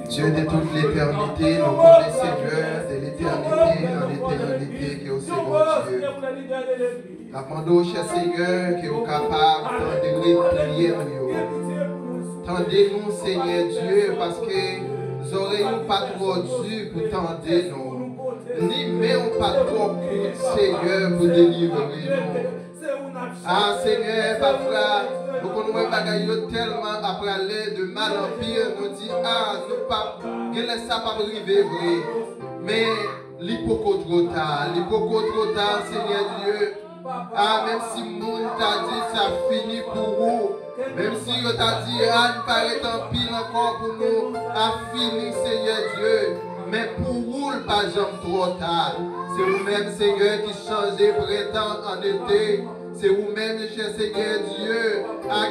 Dieu de toute l'éternité, nous connaissons Seigneur de l'éternité en l'éternité qui est au Seigneur Dieu. Demandons, cher Seigneur, qui est capable d'entendre les prières. Tendez-nous, Seigneur Dieu, parce que nous n'aurions pas trop dû pour tendre nous. Ni même pas trop pour Seigneur pour délivrer nous. Ah Seigneur, parfois, nous connaissons tellement après aller de mal en pire, nous disons, ah, nous pas, laisse ça pas arriver vrai. Mais l'hypocrite trop tard, Seigneur Dieu. Ah, même si le monde t'a dit ça finit pour vous, même si on t'a dit ah, il paraît tant pile encore pour nous, à finir, Seigneur Dieu. Mais pour vous, le pas jamais trop tard. C'est vous-même, Seigneur, qui changez printemps en été. C'est vous-même, cher Seigneur Dieu,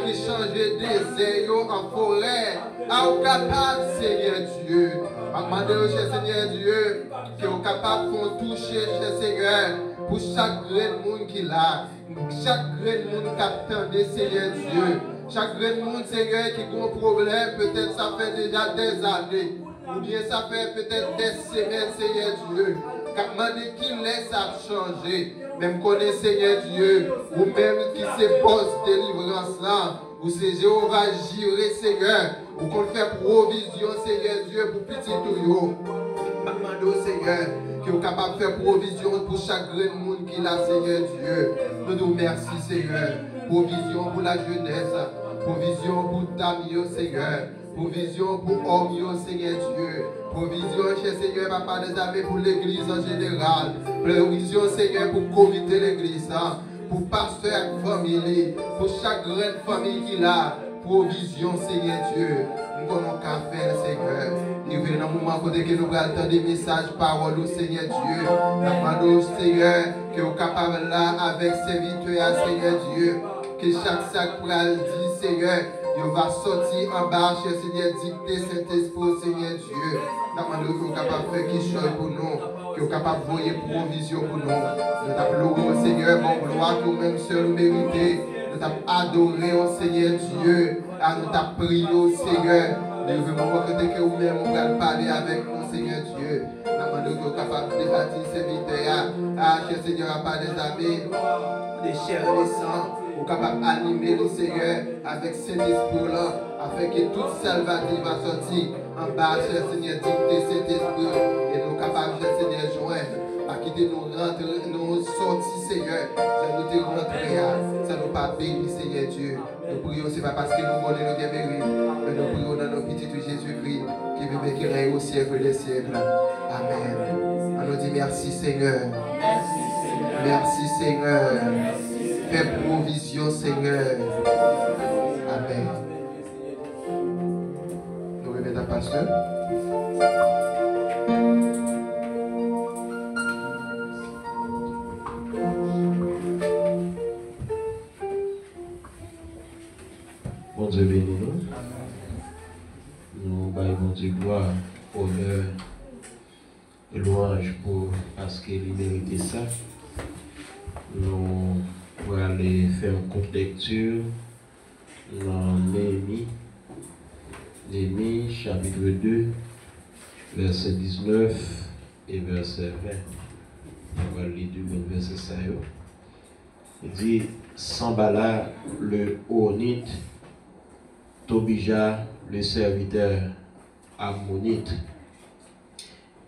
qui changez des aïeux en forêt. À vous capable, Seigneur Dieu. Demandez, cher Seigneur Dieu, que vous capable de toucher, cher Seigneur, pour chaque grain de monde qui l'a. Chaque grain de monde qui attendait, Seigneur Dieu. Chaque grain de monde, Seigneur, qui a un problème, peut-être ça fait déjà des années. Ou bien ça fait peut-être des semaines, Seigneur Dieu. Car demandez qui laisse à changer. Même connaît Seigneur Dieu, ou même qui se pose délivrance là, ou c'est Jéhovah Jireh, Seigneur, ou qu'on fait provision, Seigneur Dieu, pour petit tuyau. Demandez au Seigneur, qui est capable de faire provision pour chaque grand monde qui a, Seigneur Dieu. Nous nous remercions, Seigneur. Provision pour la jeunesse, provision pour Tamio, Seigneur. Provision pour Omio, Seigneur Dieu. Provision, cher Seigneur, Papa des armées, pour l'église en général. Provision, Seigneur, pour comité l'église, pour pasteur, famille, pour chaque grande famille qu'il a. Provision, Seigneur Dieu. Nous avons qu'à faire, Seigneur. Et venons dans le moment où nous allons entendre des messages, paroles au Seigneur Dieu. Nous demandons, Seigneur, que nous sommes capables là avec serviteurs, Seigneur Dieu. Que chaque sac pour le dire, Seigneur. Il va sortir en bas, cher Seigneur, dicter Saint-Esprit, Seigneur Dieu. Nous demandons que nous sommes capables de faire quelque chose pour nous, que nous sommes capables de voyer provision pour nous. Nous t'appelons, Seigneur, mon gloire, nous-mêmes seuls mérités. Nous t'avons adoré, oh Seigneur Dieu. Nous t'avons prié, oh Seigneur. Nous voulons recruter que vous-même, vous allez parler avec nous, Seigneur Dieu. Nous demandons que nous sommes capables de bâtir ces serviteurs. Cher Seigneur, pas des amis, des chairs et des sangs. Nous sommes capables d'animer le Seigneur avec cet esprit-là, afin que toute salvative va sortir en bas, cher Seigneur, dicter cet esprit. Et nous sommes capables, cher Seigneur, joindre, à quitter nous rentrer, nous sortir, Seigneur. Ça nous te rentrer, ça nous pas béni, Seigneur Dieu. Nous prions, ce n'est pas parce que nous voulons nos mérites, mais nous prions dans nos petits Jésus-Christ, qui veut et qui règne au siècle des siècles. Amen. On nous dit merci, Seigneur. Merci, Seigneur. Fais provision, Seigneur. Amen. Nous remettons à pasteur. Bon Dieu bénis nous. Nous baillons bon Dieu gloire, honneur et louange parce qu'il mérite ça. Nous pour aller faire une courte lecture dans Néhémie chapitre 2, verset 19 et verset 20. On va lire deux versets ça. Il dit Sambala le Honite, Tobija le serviteur ammonite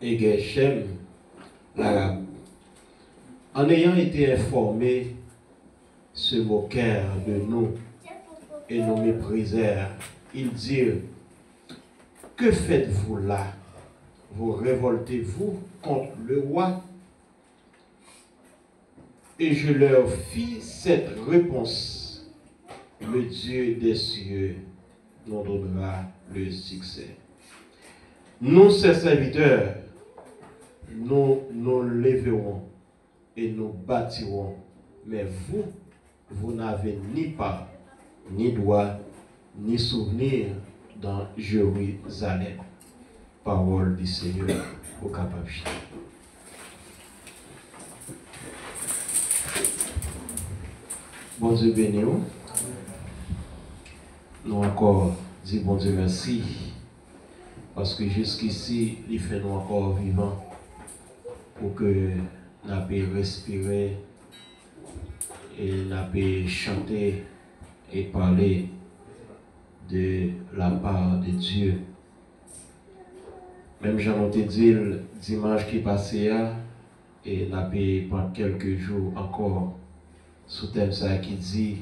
et Geshem l'arabe. En ayant été informés, se moquèrent de nous et nous méprisèrent. Ils dirent, que faites-vous là? Vous révoltez-vous contre le roi? Et je leur fis cette réponse. Le Dieu des cieux nous donnera le succès. Nous, ses serviteurs, nous nous lèverons et nous bâtirons. Mais vous, vous n'avez ni part, ni droit, ni souvenir dans Jérusalem. Parole du Seigneur au capable. Bon Dieu béni. Nous encore dit bon Dieu merci Parce que jusqu'ici, il fait nous encore vivants pour que nous puissions respirer et nous puissions chanter et parler de la part de Dieu. Même j'en ai dit le dimanche qui passait et nous avons pendant quelques jours encore sous thème ça qui dit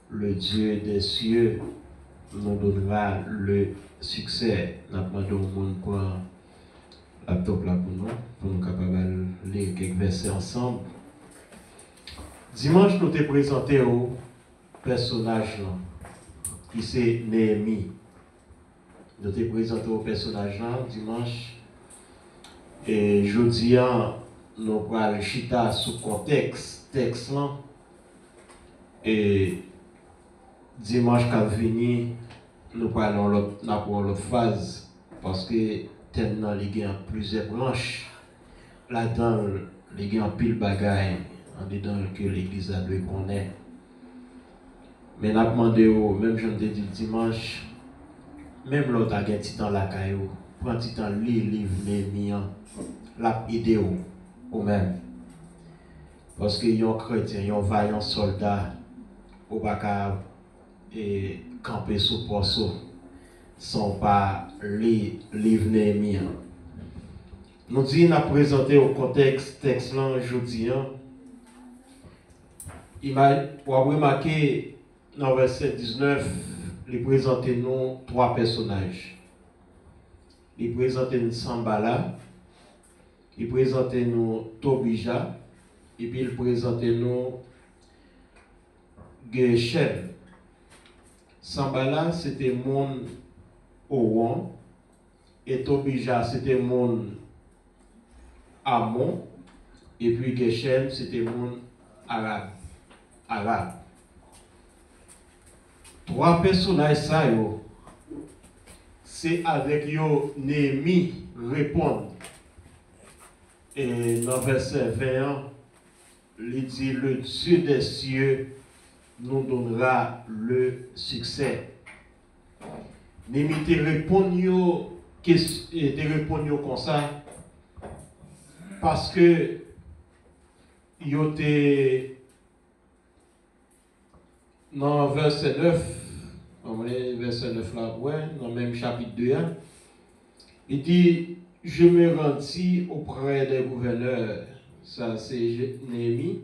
le Dieu des cieux nous donnera le succès. Nous avons demandé au monde pour un laptop là pour nous capables de lire quelques versets ensemble. Dimanche, nous t'ai présenté au personnage là, qui c'est Néhémie. Nous t'ai présenté au personnage là dimanche. Et jeudi, nous allons chita sous contexte, texte là. Et dimanche qui venu, nous parlons l'autre phase parce que tellement il y a plusieurs branches. Là-dedans, il y a pile bagaille en dedans que l'église a dû connaître. Mais nous avons demandé, même je te dis dimanche, même l'autre a gagné dans la caillou, prends petit temps lire livre Néhémie, la idée ou même. Parce que yon chrétien, yon vaillant soldat, ou pas et camper sous poisson, sans pas lire livre Néhémie. Nous disons, nous présenté au contexte texte là aujourd'hui. Il m'a remarqué dans le verset 19, il présente nous trois personnages. Il présente nous Sambala, il présente nous Tobija, et puis il présente nous Geshem. Sambala, c'était mon Owan, et Tobija, c'était mon Amon, et puis Geshem, c'était mon Arabe. Trois personnages, ça, c'est avec yo Néhémie répondre. Et dans le verset 21, il dit le Dieu des cieux nous donnera le succès. Néhémie te répond comme ça parce que yo te dans verset 9, verset 9 là, ouais, dans le même chapitre 2, il dit je me rendis auprès des gouverneurs, ça c'est Néhémie,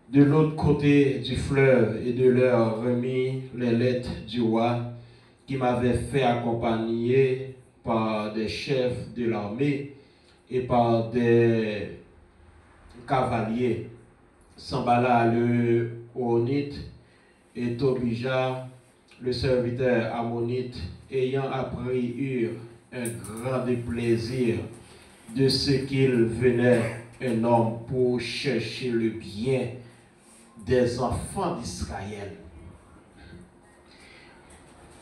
de l'autre côté du fleuve et de leur remis les lettres du roi qui m'avait fait accompagner par des chefs de l'armée et par des cavaliers. Sambala le Honite et Tobija le serviteur ammonite ayant appris eurent un grand plaisir de ce qu'il venait un homme pour chercher le bien des enfants d'Israël.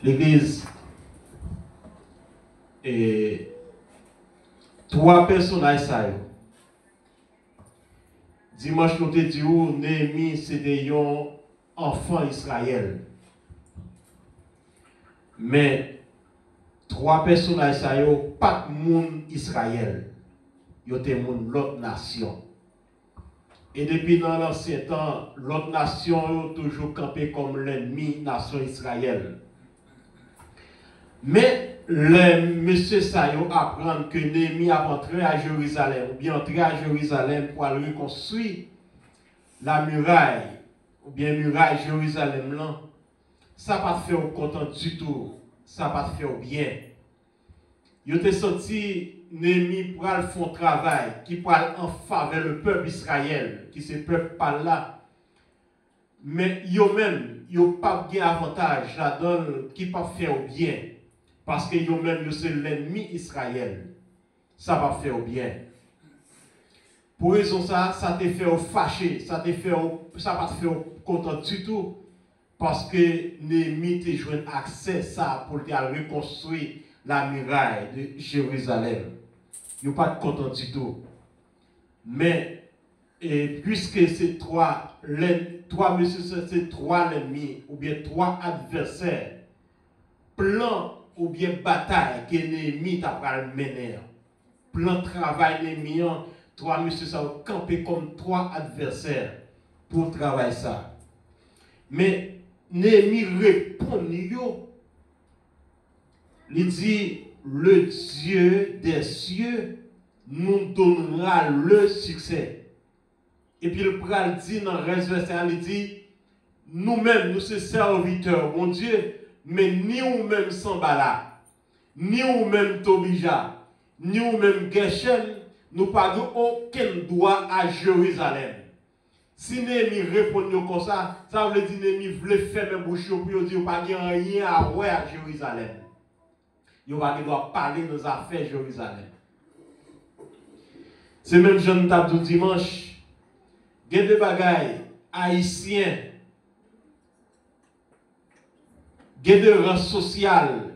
L'Église et trois personnages ça. Dimanche nous te dit où Néhémie c'était un enfant Israël. Mais trois personnages ça yo pas moun Israël. Yo te moun l'autre nation. Et depuis dans l'ancien temps, l'autre nation yo toujours campé comme l'ennemi nation Israël. Mais les monsieur Sayo apprennent que Néhémie a entré à Jérusalem, ou bien entré à Jérusalem pour aller reconstruire la muraille, ou bien muraille Jérusalem là, ça pas fait au content du tout, ça pas fait au bien. Ils ont sorti Néhémie pour aller faire un travail qui parle en faveur du peuple Israël, qui se peuple par là. Mais ils même, ils n'ont pas bien avantage là-dedans qui pas fait au bien. Parce que eux-mêmes, c'est l'ennemi Israël. Ça va faire au bien. Pour raison ça, ça te fait au fâché, ça va te faire au content du tout. Parce que Néhémie te joint accès ça pour te reconstruire la muraille de Jérusalem. Ils n'ont pas de content du tout. Mais, puisque ces trois ennemis, ou bien trois adversaires, plan ou bien bataille que l'ennemi t'a mené. Plan de travail l'ennemi, trois messieurs ça ont campé comme trois adversaires pour travailler ça. Mais Néhémie répond, il dit, le Dieu des cieux nous donnera le succès. Et puis le pral dit dans le reste verset, il dit, nous-mêmes, nous sommes serviteurs, mon Dieu, mais ni nous-mêmes Sambala, ni nous-mêmes Tobija, ni nous-mêmes Geshem, nous n'avons aucun droit à Jérusalem. Si Néhémie répond comme ça, ça veut dire que Néhémie voulait faire mes bouches pour dire qu'il n'y a pas rien à voir à Jérusalem. Il n'y a pas droit parler de nos affaires Jérusalem. C'est même Jean Tabdou dimanche. Il y a des bagailles haïtiens. Il y a des rangs sociaux.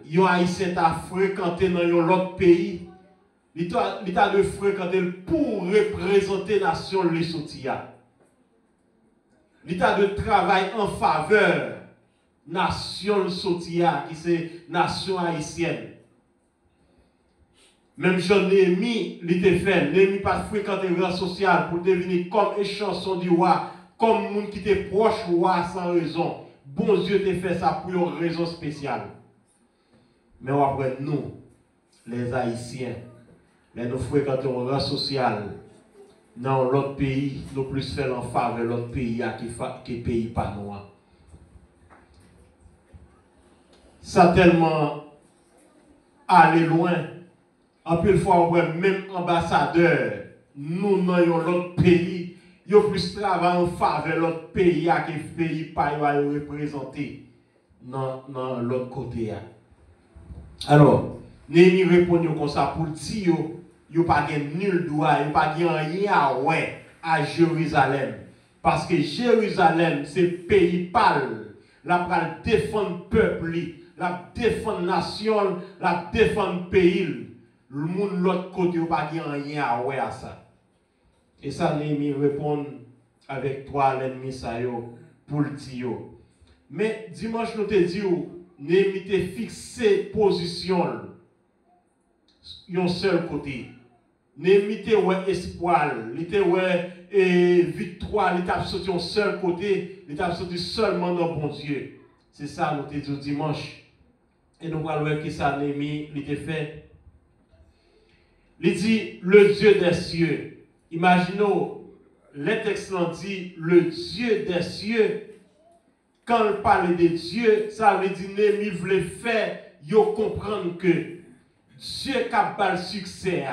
Les haïtiens ont fréquenté dans l'autre pays. Ils ont de fréquenter pour représenter la nation les sotia. L'état de travail en faveur nation sotia qui c'est nation haïtienne. Même Jean Néhémie l'était fait, Néhémie pas fréquenter le rang social pour devenir comme échanson du roi, comme monde qui était proche du roi sans raison. Bon Dieu t'a fait ça pour une raison spéciale. Mais après nous, les Haïtiens, nous fréquentons le rang social. Dans l'autre pays, nous plus faire en faveur de l'autre pays qui pays pas noir. Ça tellement aller loin. En plus fois, même ambassadeur, nous dans l'autre pays, ils plus travailler en faveur de l'autre pays qui pays pas représenté dans l'autre côté. Alors, Néhémie répond comme ça pour dire il n'y a pas nul droit, il n'y a pas rien à Jérusalem. Parce que Jérusalem, c'est le pays pâle. La pral défendre le peuple, la défendre la nation, la défendre le pays. Le monde de l'autre côté, il n'y a pas rien à ça. Et ça, Néhémie répond avec toi, l'ennemi, pour le dire. Mais dimanche, nous te disons, Néhémie te fixé position, d'un seul côté. Néhémie te ouais espoir, il te ouais victoire, il t'a sorti un seul côté, il t'a sorti seulement dans bon Dieu. C'est ça nous te dit dimanche. Et nous allons voir qui ça Néhémie il te fait. Il dit le Dieu des cieux. Imaginons le texte dit le Dieu des cieux. Quand il parle de Dieu, ça veut dire Néhémie voulait faire yo comprendre que Dieu qui a le succès.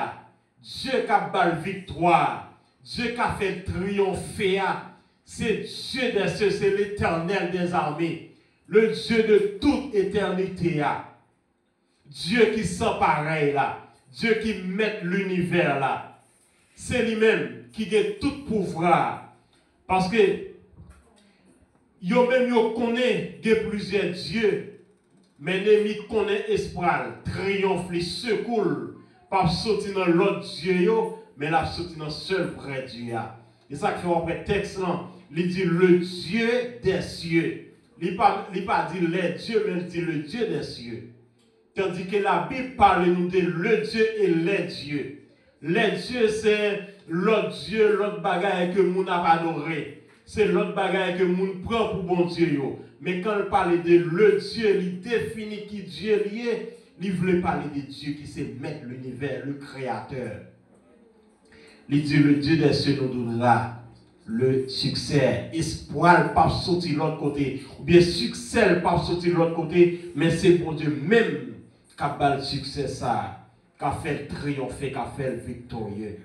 Dieu qui a la victoire, Dieu qui a fait triompher, c'est Dieu des cieux, c'est l'Éternel des armées, le Dieu de toute éternité. Dieu qui sent pareil là, Dieu qui met l'univers là. C'est lui-même qui a tout pouvoir. Parce que, même connaît plusieurs dieux, mais Néhémie connaît espoir, triomphe, secours. Pas sortir dans l'autre Dieu, mais la sortir dans le seul vrai Dieu. Et ça qui fait après texte là, il dit le Dieu des cieux. Il pas dit les dieux, mais il dit le Dieu des cieux. Tandis que la Bible parle nous de le Dieu et les dieux. Les dieux c'est l'autre Dieu, l'autre bagaille que nous n'a pas adoré. C'est l'autre bagaille que nous prend pour bon Dieu. Mais quand il parle de le Dieu, il définit qui Dieu est. Il voulait parler de Dieu qui sait mettre l'univers, le créateur. Il dit le Dieu des cieux nous donnera le succès. Espoir pas sortir de l'autre côté. Ou bien succès pas sortir de l'autre côté. Mais c'est pour Dieu même qui a le succès ça. Qui a fait triompher, qui a fait victorieux.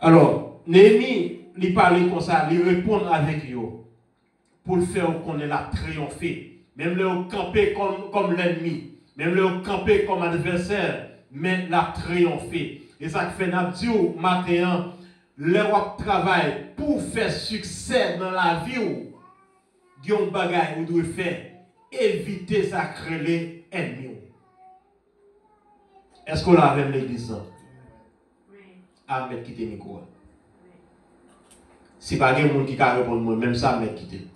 Alors, Néhémie, il parlait comme ça, il répond avec eux. Pour le faire qu'on ait la triompher. Même le camper comme l'ennemi. Même le camper comme adversaire, mais la triompher. Et ça fait Nabdiou, matin, le travail pour faire succès dans la vie, il y a un bagage que vous devez faire, éviter ça créer les ennemis. Est-ce qu'on a même l'église? Oui. Ahmed quitte le micro. Si pas quelqu'un qui a répondu, même ça, Ahmed quitte.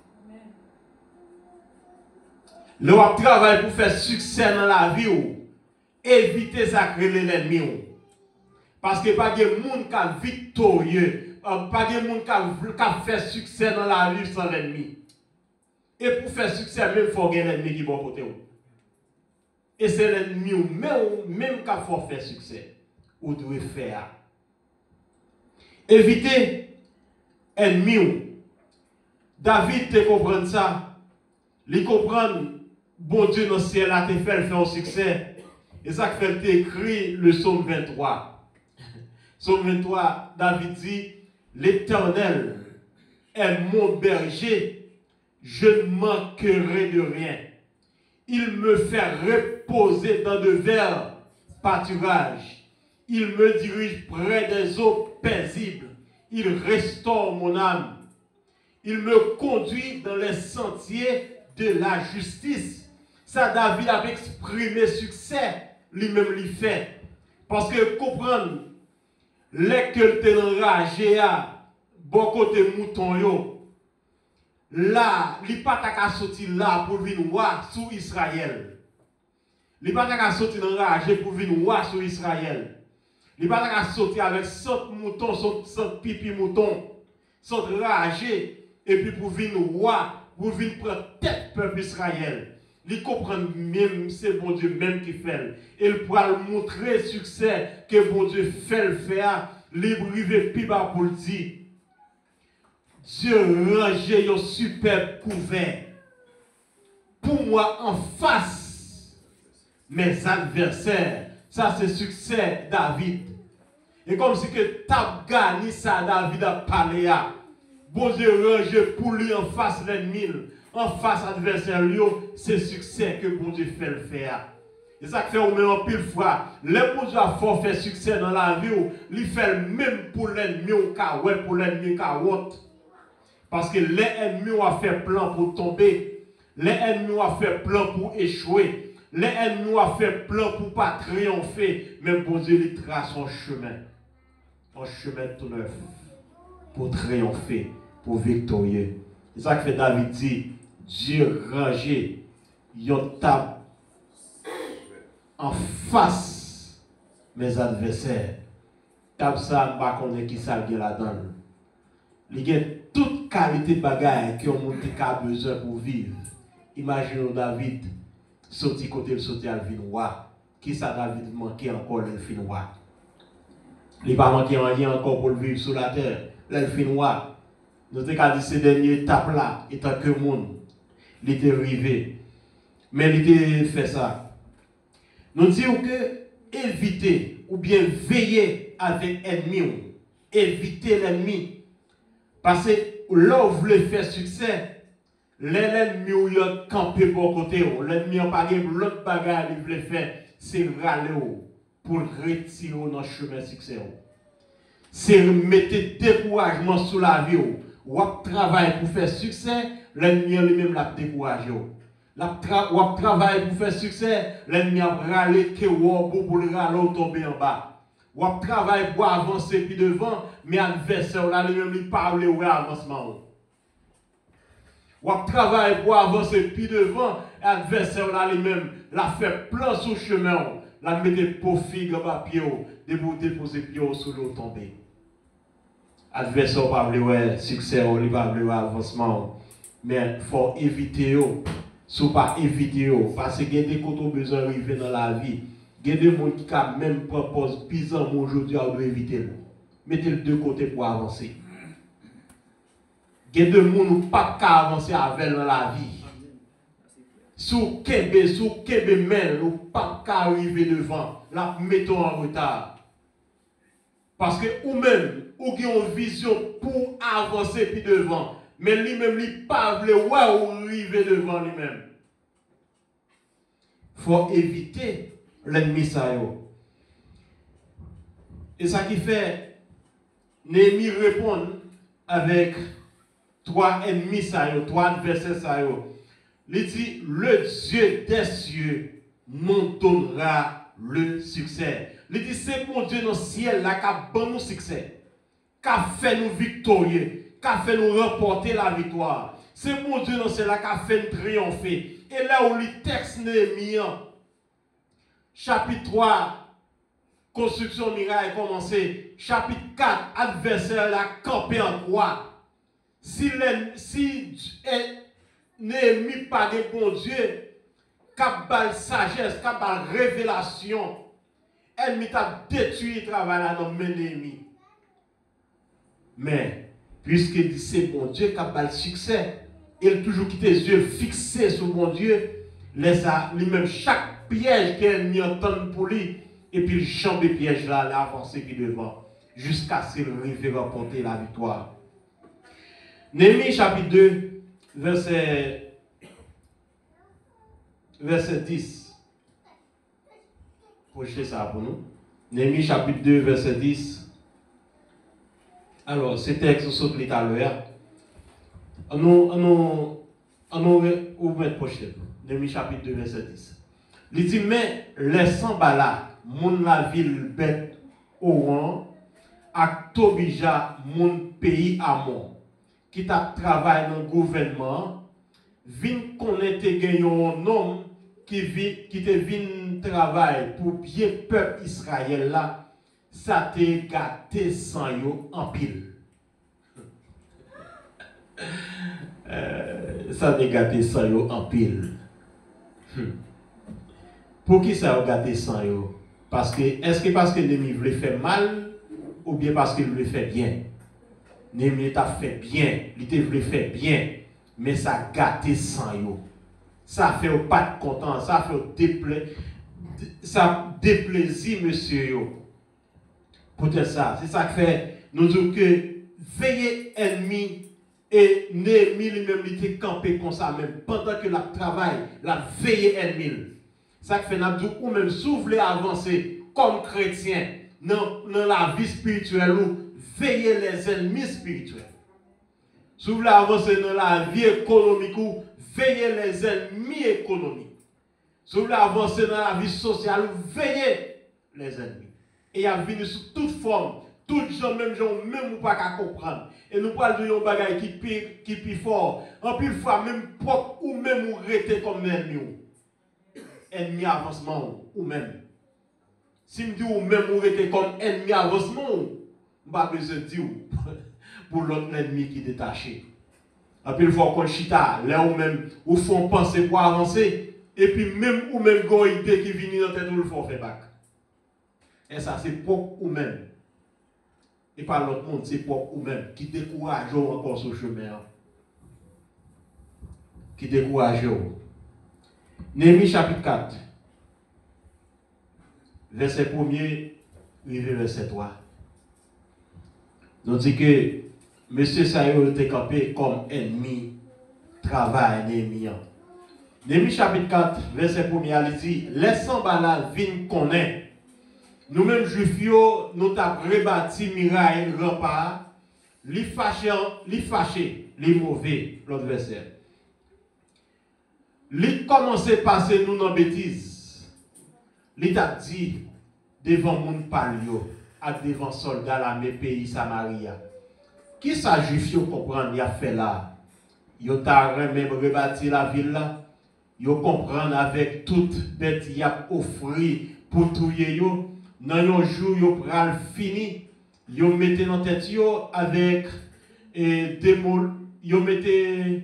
Le travail pour faire succès dans la vie, évitez ça créer l'ennemi. Parce que pas de monde qui est victorieux, pas de monde qui a fait succès dans la vie sans l'ennemi. Et pour faire succès, même il faut gagner l'ennemi qui est bon côté. Et c'est l'ennemi même qui a fait succès. Vous devez faire. Évitez l'ennemi. David te comprend ça. Il comprend, bon Dieu dans le ciel a te fait faire un succès. Et ça fait écrit le psaume 23. Psaume 23, David dit, l'Éternel est mon berger, je ne manquerai de rien. Il me fait reposer dans de verts pâturages. Il me dirige près des eaux paisibles. Il restaure mon âme. Il me conduit dans les sentiers de la justice. Ça, David a exprimé succès, lui-même l'y fait. Parce que comprendre, les que tu es enragé à bon côté mouton yo, là, il n'y a pas qu'à sortir là pour venir voir sur Israël. Il n'y a pas qu'à sortir enragé pour venir voir sur Israël. Il n'y a pas qu'à sortir avec 100 moutons, 100 pipi moutons, 100 ragés. Et puis pour venir voir, pour venir prendre tête peuple Israël. Il comprend même, c'est bon Dieu même qui fait. Il pourra montrer succès que bon Dieu fait le faire. Il brive plus bas pour le dire. Dieu range un superbe couvert. Pour moi en face, mes adversaires. Ça c'est succès David. Et comme si que t'as gagné ça, David a parlé à. Bon Dieu range pour lui en face l'ennemi, en face adversaire, c'est succès que bon Dieu fait le faire. Et ça fait au même en pile fois, le bon Dieu a fort fait succès dans la vie, il fait le même pour l'ennemi, pour l'ennemi qui a honte. Parce que les ennemis ont fait plan pour tomber, les ennemis ont fait plan pour échouer, les ennemis ont fait plan pour ne pas triompher, mais bon Dieu il trace son chemin, un chemin tout neuf. Pour triompher, pour victorieux. C'est ça que fait David dit, Dieu rangé, yon table en face mes adversaires. Table ça, je ne sais pas qui ça là-dedans. Il y a toute qualité de bagaille que on a besoin pour vivre. Imaginez David, sorti côté le sorti à Vinois. Qui ça David manquait encore le Vinois? Il n'a pas manqué rien encore pour vivre sur la terre. L'elfinois, nous avons dit ces dernières étapes-là, étant que monde, il était arrivé. Mais il était fait ça. Nous disons que éviter ou bien veiller avec l'ennemi, éviter l'ennemi. Parce que là où vous voulez faire succès, l'ennemi ou yon campé pour côté, l'ennemi n'a pas l'autre bagarre qu'il voulait faire, c'est râler pour retirer dans le chemin succès. C'est mettre découragement sur la vie. Ou travailler pour faire succès, l'ennemi lui-même l'a découragé. Ou travailler pour faire succès, l'ennemi a râlé que pour le râler tomber en bas. Ou travailler pour avancer puis devant, mais l'adversaire lui-même lui parle ou avancement. Ou travailler pour avancer puis devant, l'adversaire lui-même l'a fait plan sur le chemin. La mette pour figue à pied, déposer pied sous l'eau tomber. Adversaire pas ouais succès ou pas avancement, mais faut éviter sous pas éviter parce que il y a des côtés besoin d'arriver dans la vie. Il y a des gens qui même proposent pisant aujourd'hui à doit éviter. Mettez le deux côtés pour avancer. Il y a des gens qui pas avancer avec dans la vie. Sous Kebe men, ou pas arriver devant, la mettons en retard. Parce que ou même, ou qui ont une vision pour avancer puis devant, mais lui-même, il pas voulu ou arriver devant lui-même. Il faut éviter l'ennemi ça. Et ça qui fait, Néhémie répond avec trois ennemis ça, trois adversaires ça. Il dit, le Dieu des cieux nous donnera le succès. Il dit, c'est mon Dieu dans le ciel là qui a bon nous succès, qui a fait nous victorieux, qui a fait nous remporter la victoire. C'est mon Dieu dans le ciel là qui a fait nous triompher, Et là où le texte Néhémie, chapitre 3, construction miraille commencé. Chapitre 4, adversaire la campé en croix. Si Néhémie pas de bon Dieu, capable sagesse, capable révélation, ennemi t'a détruit le travail là dans Néhémie. Mais, puisque c'est bon Dieu qui a le succès, il toujours quitte les yeux fixés sur bon Dieu, laisse lui-même chaque piège qu'elle entend pour lui, et puis il chambre les pièges là, là avancer puis devant, jusqu'à ce qu'il arrive à remporter la victoire. Néhémie chapitre 2, verset 10. Projetez ça pour nous. Néhémie chapitre 2, verset 10. Alors, ce texte saute tout à l'heure. On va projeter. Néhémie chapitre 2, verset 10. Il dit, mais les 100 balas, mon la ville bête au rang, à Tobija, mon pays à moi, qui t'a travaillé dans le gouvernement, vin connaître un homme qui te vin travailler pour bien peuple Israël là, ça te gâté sans yo en pile. Ça te gâté sans yo en pile. Pour qui ça a gâté sans yo? Parce que, est-ce que parce que l'ennemi voulait faire mal ou bien parce qu'il voulait faire bien? L'ennemi t'a fait bien, il te voulait faire bien, mais ça a gâté sans yo. Ça fait pas de content, ça fait déplaisir monsieur yo. Peut-être ça, c'est ça qui fait nous dire que veiller ennemi et Néhémie lui-même il était campé comme ça même pendant que la travail, la veiller ennemi. Ça qui fait nous dire ou même si vous voulez avancer comme chrétien dans la vie spirituelle ou veiller les ennemis spirituels. Si vous voulez avancer dans la vie économique ou veiller les ennemis économiques. Si vous voulez avancer dans la vie sociale ou veiller les ennemis. Et il a venu sous toute forme, toutes gens, même ou pas qu'à comprendre. Et nous parlons de bagaille qui est fort. En plus, fois, même propre ou même ou rester comme ennemi. Ennemi avancement ou même. Si je dis ou même ou rester comme ennemi avancement, je n'ai pas besoin de dire pour l'autre ennemi qui est détaché. En plus, il faut qu'on chita, là ou même, ou font penser pour avancer. Et puis, même ou même, une idée qui vient dans la tête, ou le faut faire back. Et ça, c'est propre ou même. Et pas l'autre monde, c'est propre ou même. Qui décourage encore ce chemin. Qui décourage. Néhémie chapitre 4. Verset 1er, verset 3. Donc, dit que monsieur Sayo était campé comme ennemi, travail Néhémie. Néhémie chapitre 4, verset 1er, il dit, laissons bala vin connaît. Nous-mêmes, juifs, nous avons rebâti miraille, rempart, les fâchés, les mauvais, l'autre verset. Les commencé à passer nous dans bêtise. Les a dit devant mon palio, à devant soldats l'armée pays Samaria. Qui ça juif comprendre y a fait là? Yo t'a même rebâti la ville là. Yo comprendre avec toute bête y a offert pour touyer yo. Dans un jour, yo pral fini, yo mettez dans tête yo avec des mots, yo mettez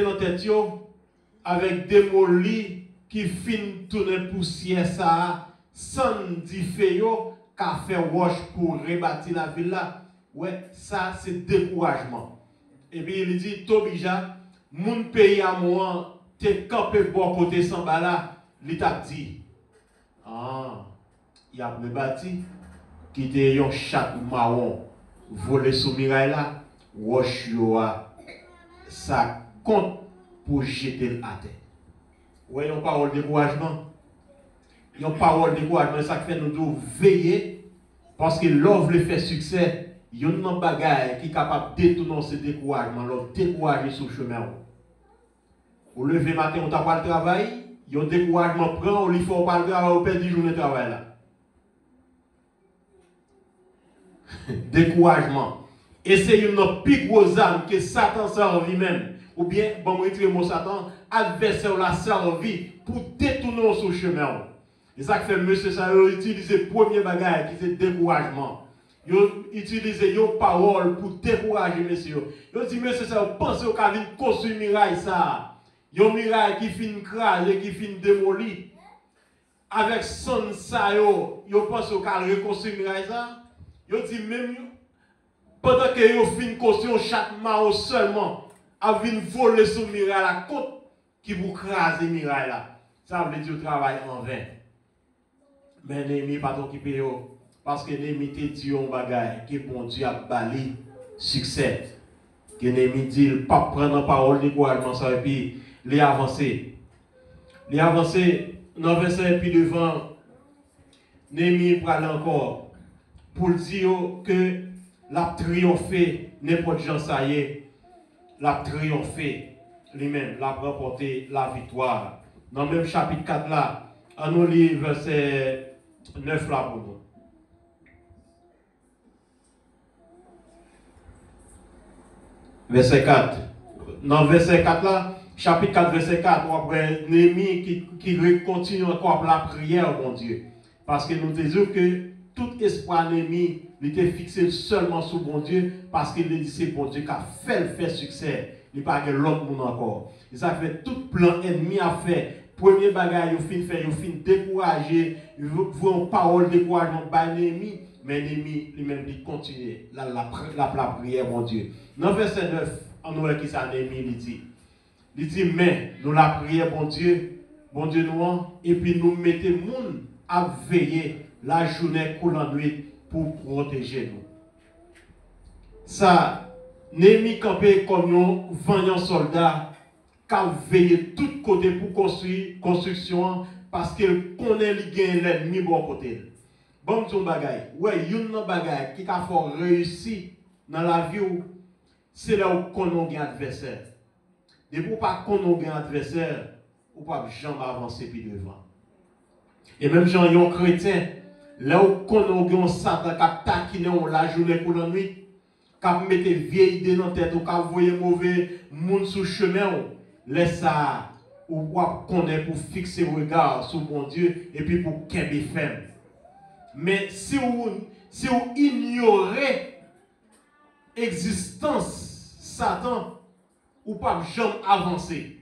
dans tête yo avec des mots qui fin tourner poussière ça, sans dire yo qu'a fait roche pour rebâtir la ville là. Ouais, ça c'est découragement. Et puis il dit Tobija, mon pays à moi, t'es campé bon côté sans bala, il t'a dit. Ah, il y a rebâti qui était un chat marron volé sous miraille là, roche yoa, ça compte pour jeter à terre. Oui, il y a une parole de découragement. Il y a une parole de découragement, ça fait nous devons veiller parce que l'offre le fait succès. Il y a une bagaille qui est capable de détourner ce découragement, l'autre décourager sur le chemin. Au lever matin, on t'a pas le travail. Il y a un découragement prend, on lui fait pas le travail, on perd 10 journées de travail là. Découragement. Et c'est une plus grosse âme que Satan sort lui-même. ou bien, bon, retirer mon Satan, adversaire l'a servi pour détourner son chemin. Et ça fait monsieur ça, il utilise le premier bagage qui c'est découragement. Il utilise une parole pour décourager monsieur. Il dit monsieur ça, pensez au cas de construire miraille ça. Un miraille qui finit craser, qui finit démolir. Avec son ça yo pense au cas reconstruire miraille ça. Il dit même pendant que yo fin construire chaque mao seulement a vinn voler son miraille à la côte qui vous craser miraille là. Ça veut dire travail en vain. Mais Néhémie pas t'occuper yo parce que Néhémie te dit un bagage que bon Dieu a bali succès. Que Néhémie dit pas prendre parole découragement ça et puis les avancer. Les avancer dans verset et puis devant Néhémie parle encore pour dire que la triomphé n'importe gens ça y est, la triomphé lui-même, la remporté la victoire. Dans le même chapitre 4 là, on nous lit verset 9 là pour nous. Verset 4. Dans verset 4 là, chapitre 4, verset 4, après Néhémie qui continue encore la prière, mon Dieu. Parce que nous disons que tout espoir Néhémie, il était fixé seulement sur bon Dieu, parce qu'il dit c'est bon Dieu qui a fait le fait succès. Il n'y a pas que l'autre monde encore. Et ça fait tout plan ennemi à faire. Premier bagage, il fin décourager, il veut une parole de découragement par Néhémie, mais Néhémie lui-même dit continue la prière, mon Dieu. Dans verset 9, on voit qui ça Néhémie dit. Il dit, mais nous la prière, bon Dieu nous, et puis nous mettons monde à veiller la journée ou la nuit pour protéger nous. Ça, Néhémie campé comme un vaillant soldat qui a veillé tout côté pour construction parce qu'il connaît l'ennemi bon côté. Bon, ton bagay. Ouais, il y a un bagay qui a fait réussir dans la vie, c'est là où on a un adversaire. Et pour pas qu'on ait un adversaire, ou pas jamais avancer puis devant. Et même gens yon chrétien, là où qu'on ait un Satan qui a taquiné la journée pour la nuit, qui a mis des vieilles idées dans la tête, ou qui a envoyé mauvais monde sur le chemin, laisse ça, ou pas qu'on ait pour fixer le regard sur mon Dieu, et puis pour qu'il y ait. Mais si vous ignorez l'existence Satan, ou pas jamais avancer.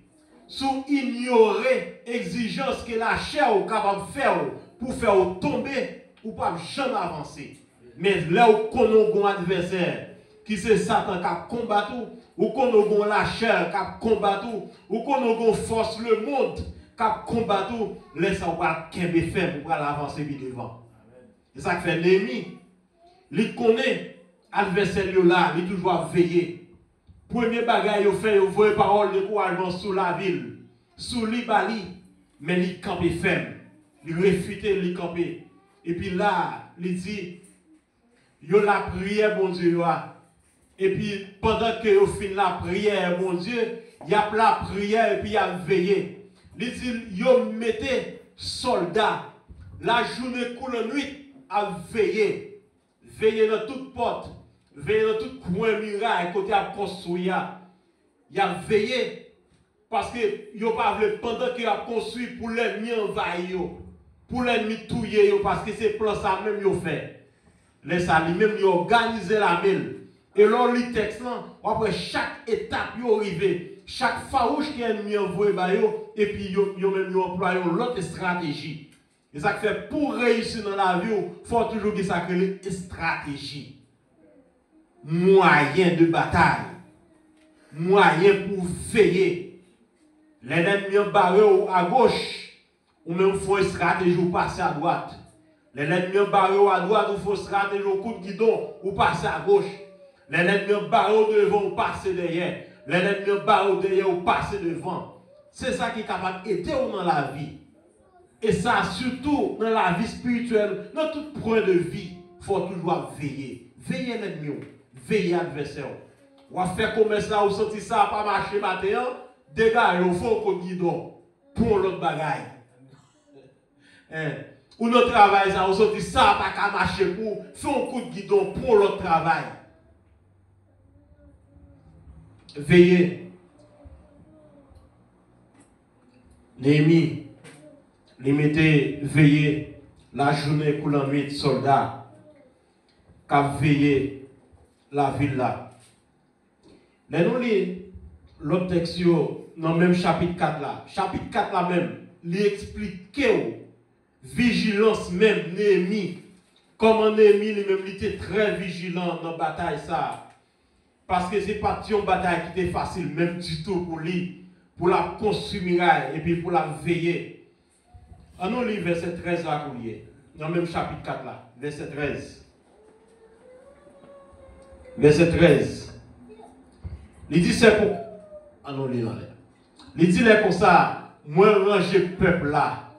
Si vous ignorez l'exigence que la chair est capable de faire pour faire tomber, ou pas jamais avancer. Mais là où on a un adversaire, qui c'est Satan qui a combattu, ou qu'on a la chair qui a combattu, ou qu'on a force le monde qui a combattu, laissez-vous pas qu'un faire pour avancer devant. C'est ça que fait Néhémie. Il connaît l'adversaire là, il toujours veiller. Premier bagage, il fait, il voit parole de couragement sous la ville, sous l'Ibali, mais il campe ferme. Il réfute, il campe. Et puis là, il dit, il y a la prière, bon Dieu. Et puis pendant que il finit la prière, bon Dieu, il y a la prière et puis il y a veillé. Il dit, il mettez soldats, la journée ou la nuit, à veiller. Veiller dans toute porte. Veiller dans tout coin muraille, côté à construire. Il a veillé. Parce que il pas pendant qu'il a construit pour l'ennemi envahir, pour l'ennemi touiller, parce que c'est plan ça même il fait. Laisse ça lui-même il organise la mêle. Et là, le texte là, après chaque étape il arrivé, chaque farouche qui est ennemi envoyé et puis il même emploie l'autre stratégie. Et ça fait pour réussir dans la vie, il faut toujours que ça crée une stratégie. Moyen de bataille, moyen pour veiller. L'ennemi barré à gauche, ou même faut une stratégie pour passer à droite. L'ennemi barré à droite, il faut une stratégie au coup de guidon ou passer à gauche. L'ennemi barré devant ou passer derrière. L'ennemi barré derrière ou passer devant. C'est ça qui est capable d'aider dans la vie. Et ça, surtout dans la vie spirituelle, dans tout point de vie, il faut toujours veiller. Veiller l'ennemi. Veiller adversaire. On va faire commerce là, ou sortir ça, pas marcher matin, dégage, il faut qu'on guidon pour l'autre bagaille. Ou notre travail, ça, ou sortir ça, pas qu'à marcher pour, faire un coup de guidon pour l'autre travail. Veiller. Néhémie, il mettait veiller la journée pour la nuit de soldats, qui ont veillé la ville là. Mais nous lisons l'autre texte dans le même chapitre 4 là. Chapitre 4 là même, il explique vigilance même Néhémie. Comment Néhémie lui-même était très vigilant dans la bataille ça. Parce que ce n'est pas une bataille qui était facile même du tout pour lui. Pour la construire et puis pour la veiller. On nous lit verset 13 là pour lui. Dans le même chapitre 4 là. Verset 13. Verset 13. Il dit c'est pour. On nous lit dans l'air. Il dit là comme ça. Moi ranger peuple là.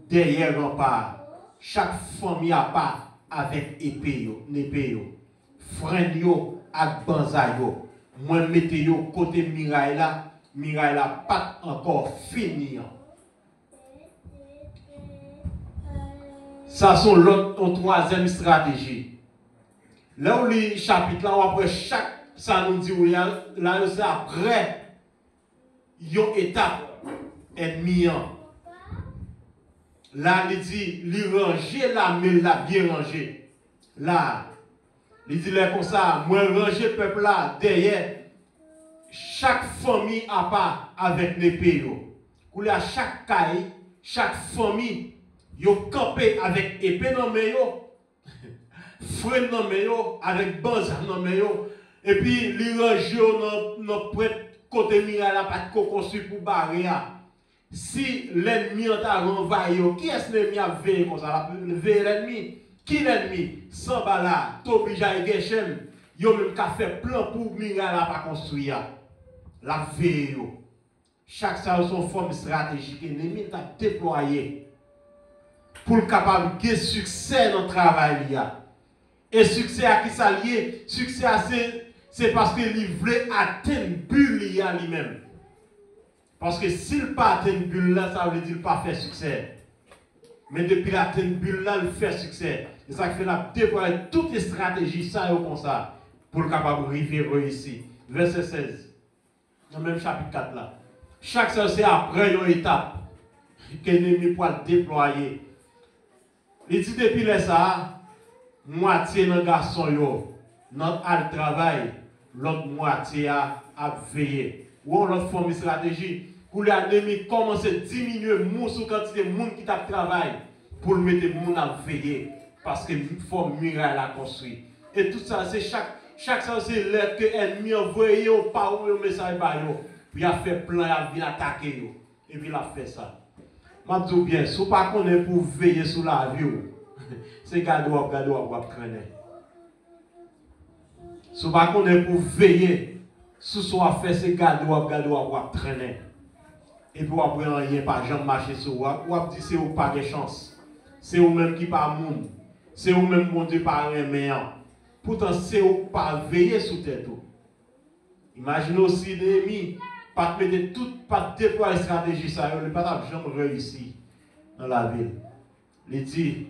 Derrière rempart. Chaque famille à part avec épée yo. Frein yo ak banzay yo. Moi mette yo côté miraille là pas encore fini. Ça sont l'autre troisième stratégie. Là où les chapitres là après chaque ça nous dit là c'est après une étape ennemi. Là il dit lui ranger la mais la bien ranger. Là il dit là comme ça moi ranger peuple là derrière chaque famille à part avec l'épée. Ou là chaque caille, chaque famille, yo campé avec épée dans mes yo, frein dans mes yo, avec banzan dans mes yo, et puis li range dans prête côté miraille là pas de construit pour barrer. Si l'ennemi a renvahi, qui est-ce l'ennemi a veillé comme ça? Veillé l'ennemi. Qui l'ennemi? Sans bala, t'oblige et Geshem, yo même qu'a fait plan pour miraille là pas construire. La veille. Chaque ça son forme stratégique l'ennemi t'a déployé pour capable de succès dans le travail. Et succès à qui ça lié? Succès c'est parce que il voulait atteindre but lui-même. Parce que s'il pas atteint but là, ça veut dire qu'il pas fait succès. Mais depuis l'atteindre but là, il fait succès. C'est ça qui fait la déployer toutes les stratégies ça comme ça pour le capable de réussir. Verset 16. Dans le même chapitre 4 là. Chaque chose c'est après une étape que l'ennemi peut déployer. Il dit depuis ça, moitié dans garçon yo, notre al travail, l'autre moitié a veillé. Ou l'autre forme stratégie pour l'ennemi commence à diminuer la quantité de monde qui t'a travail pour le mettre monde à veiller parce que forme miraille à construire. Et tout ça c'est chaque chose c'est l'air que l'ennemi envoyé au par au message par yo. Puis il a fait plan, il a venu attaquer yo. Et puis il a fait ça. Je dis bien, si vous ne pas connaissez pour veiller sur la vie, c'est garder ou traîner. Si vous ne pas connaissez pour veiller sur ce qu'on fait, c'est garder ou traîner. Et puis après rien pas jamais marcher sur vous. Ou dire c'est vous pas de chance. C'est vous même qui pas monde. C'est vous même mon Dieu pas rien. Pourtant c'est vous pas veiller sur tête. Imaginez aussi l'ennemi pas mettre toute pas déployer stratégie ça, il pas jamais réussi dans la ville. Il dit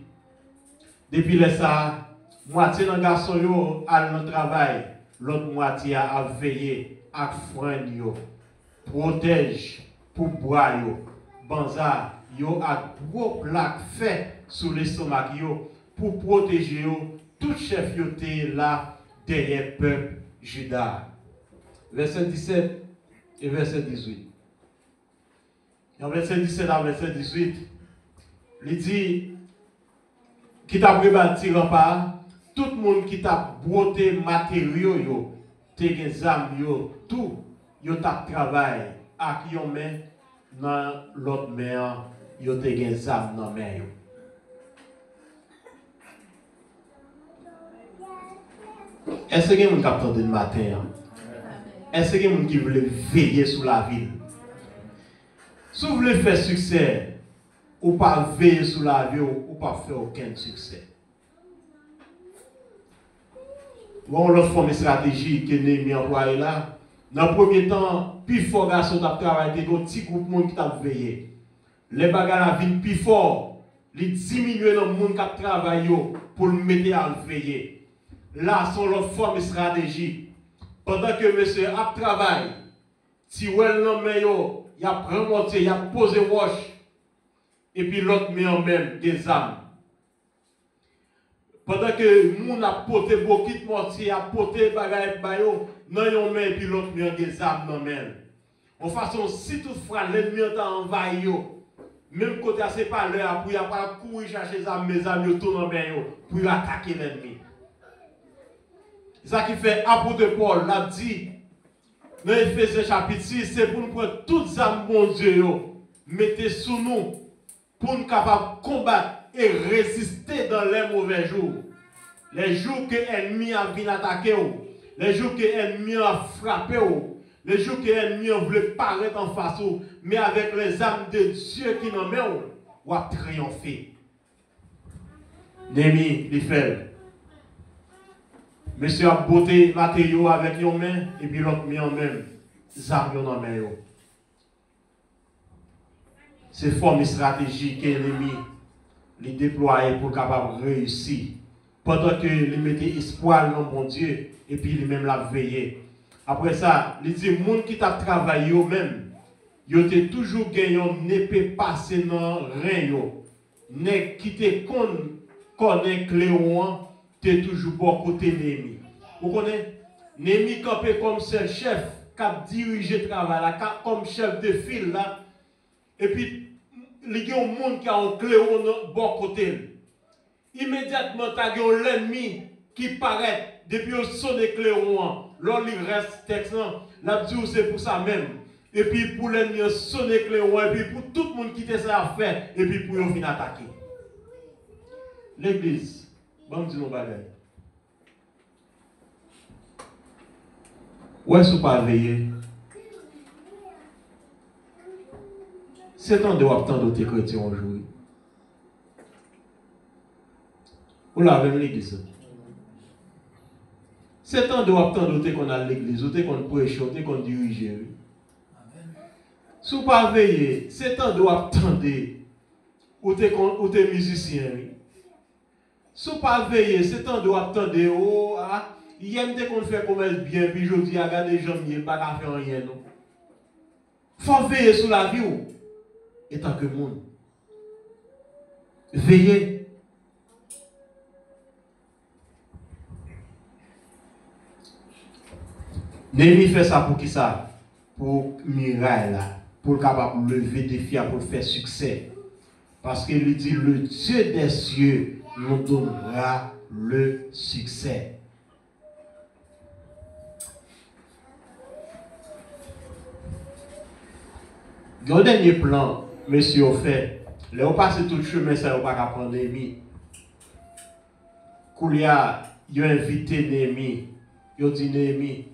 depuis les ça moitié dans garçon yo al dans travail, l'autre moitié a veiller à frein yo, protège pour boire yo, banza yo a gros plaque fait sur l'estomac yo pour protéger yo, tout chef yo té là derrière peuple Juda. Verset 17 et verset 18. Dans verset 17 à verset 18, il dit qui t'a bâti rempart, tout le monde qui t'a broté matériaux yo, te zam yo, tout yo t'a travail ak yo main dans l'autre main, yo te zam dans main yo. Est-ce que vous captez de matin? Est-ce que vous qui voulez veiller sur la ville? Si vous voulez faire succès, ou pas veiller sur la vie, ou pas faire aucun succès. Bon, l'autre forme de stratégie que Néhémie employé là, dans le premier temps, plus fort garçon qui travaillé, il y a un petit groupe de monde qui t'a veillé. Les bagages la ville plus fort, ils diminuent le monde qui travaille pour le mettre à veiller. Là, c'est l'autre forme de stratégie. Pendant que monsieur a travaillé, si vous avez il a pris mortier, il a posé roche. Et puis l'autre met en même des âmes. Pendant que moun a porté beaucoup de mortier, a porté bagaille bayo, nan yon main, et puis l'autre met des âmes dans même. En façon, si toutefois l'ennemi a envahi yo, même côté c'est pas l'heure pour y avoir courir chercher les âmes, mes amis tournent en main pour attaquer l'ennemi. C'est ça qui fait apôtre Paul l'a dit dans Éphésiens chapitre 6, c'est pour nous prendre toutes les âmes bon Dieu, mettez sous nous pour nous capables de combattre et résister dans les mauvais jours. Les jours que l'ennemi a venu attaquer, les jours que l'ennemi a frappé, les jours que l'ennemi voulait paraître en face, mais avec les âmes de Dieu qui nous mettent, on va triompher. Némi, il fait. Monsieur a beauté matériaux avec une main, et puis l'autre met en même. Zarmion en main. C'est forme stratégique que l'ennemi les déployer pour capable réussir. Pendant que il mettait espoir dans mon Dieu, et puis il même la veillé. Après ça, il dit, les gens qui t'a travaillé eux-mêmes, ils ont toujours gagné une épée passée dans le rein. Nèg qui te connaît Cléon, tu toujours bon côté Némi. Vous connaissez? Némi campé comme seul chef, qui a dirigé le travail, là, comme chef de file. Là. Et puis, il y a un monde qui a un Cléon de bon côté. Immédiatement, tu as l'ennemi qui paraît depuis le son de Cléon. Là, il reste texte. La dit c'est pour ça même. Et puis pour l'ennemi sonner Cléon, et puis pour tout le monde qui était ça à faire, et puis pour venir attaquer. L'église, bon, dis nous bagaille. Où est-ce que vous pas veiller? C'est temps de attendre tes chrétiens aujourd'hui. Vous l'avez l'église. C'est temps de attendre qu'on a l'église, qu'on prêche, qu'on dirige. Si vous pas veiller, c'est temps de attendre ou t'es musicien. Si vous pas veiller, c'est temps de attendre oh ah, il y a des qu'on fait commerce bien, puis je dis regarde les gens, il n'y a pas à faire rien non. Faut veiller sur la vie et tant que monde. Veillez. Némi fait ça pour qui ça? Pour Mirail là, pour le capable de lever des défis, pour faire succès. Parce qu'il lui dit, le Dieu des cieux nous donnera le succès. Le dernier plan, monsieur, au fait, là on passe tout le chemin, ça ne va pas prendre Némi. Koulia, il a invité Némi, il a dit Némi.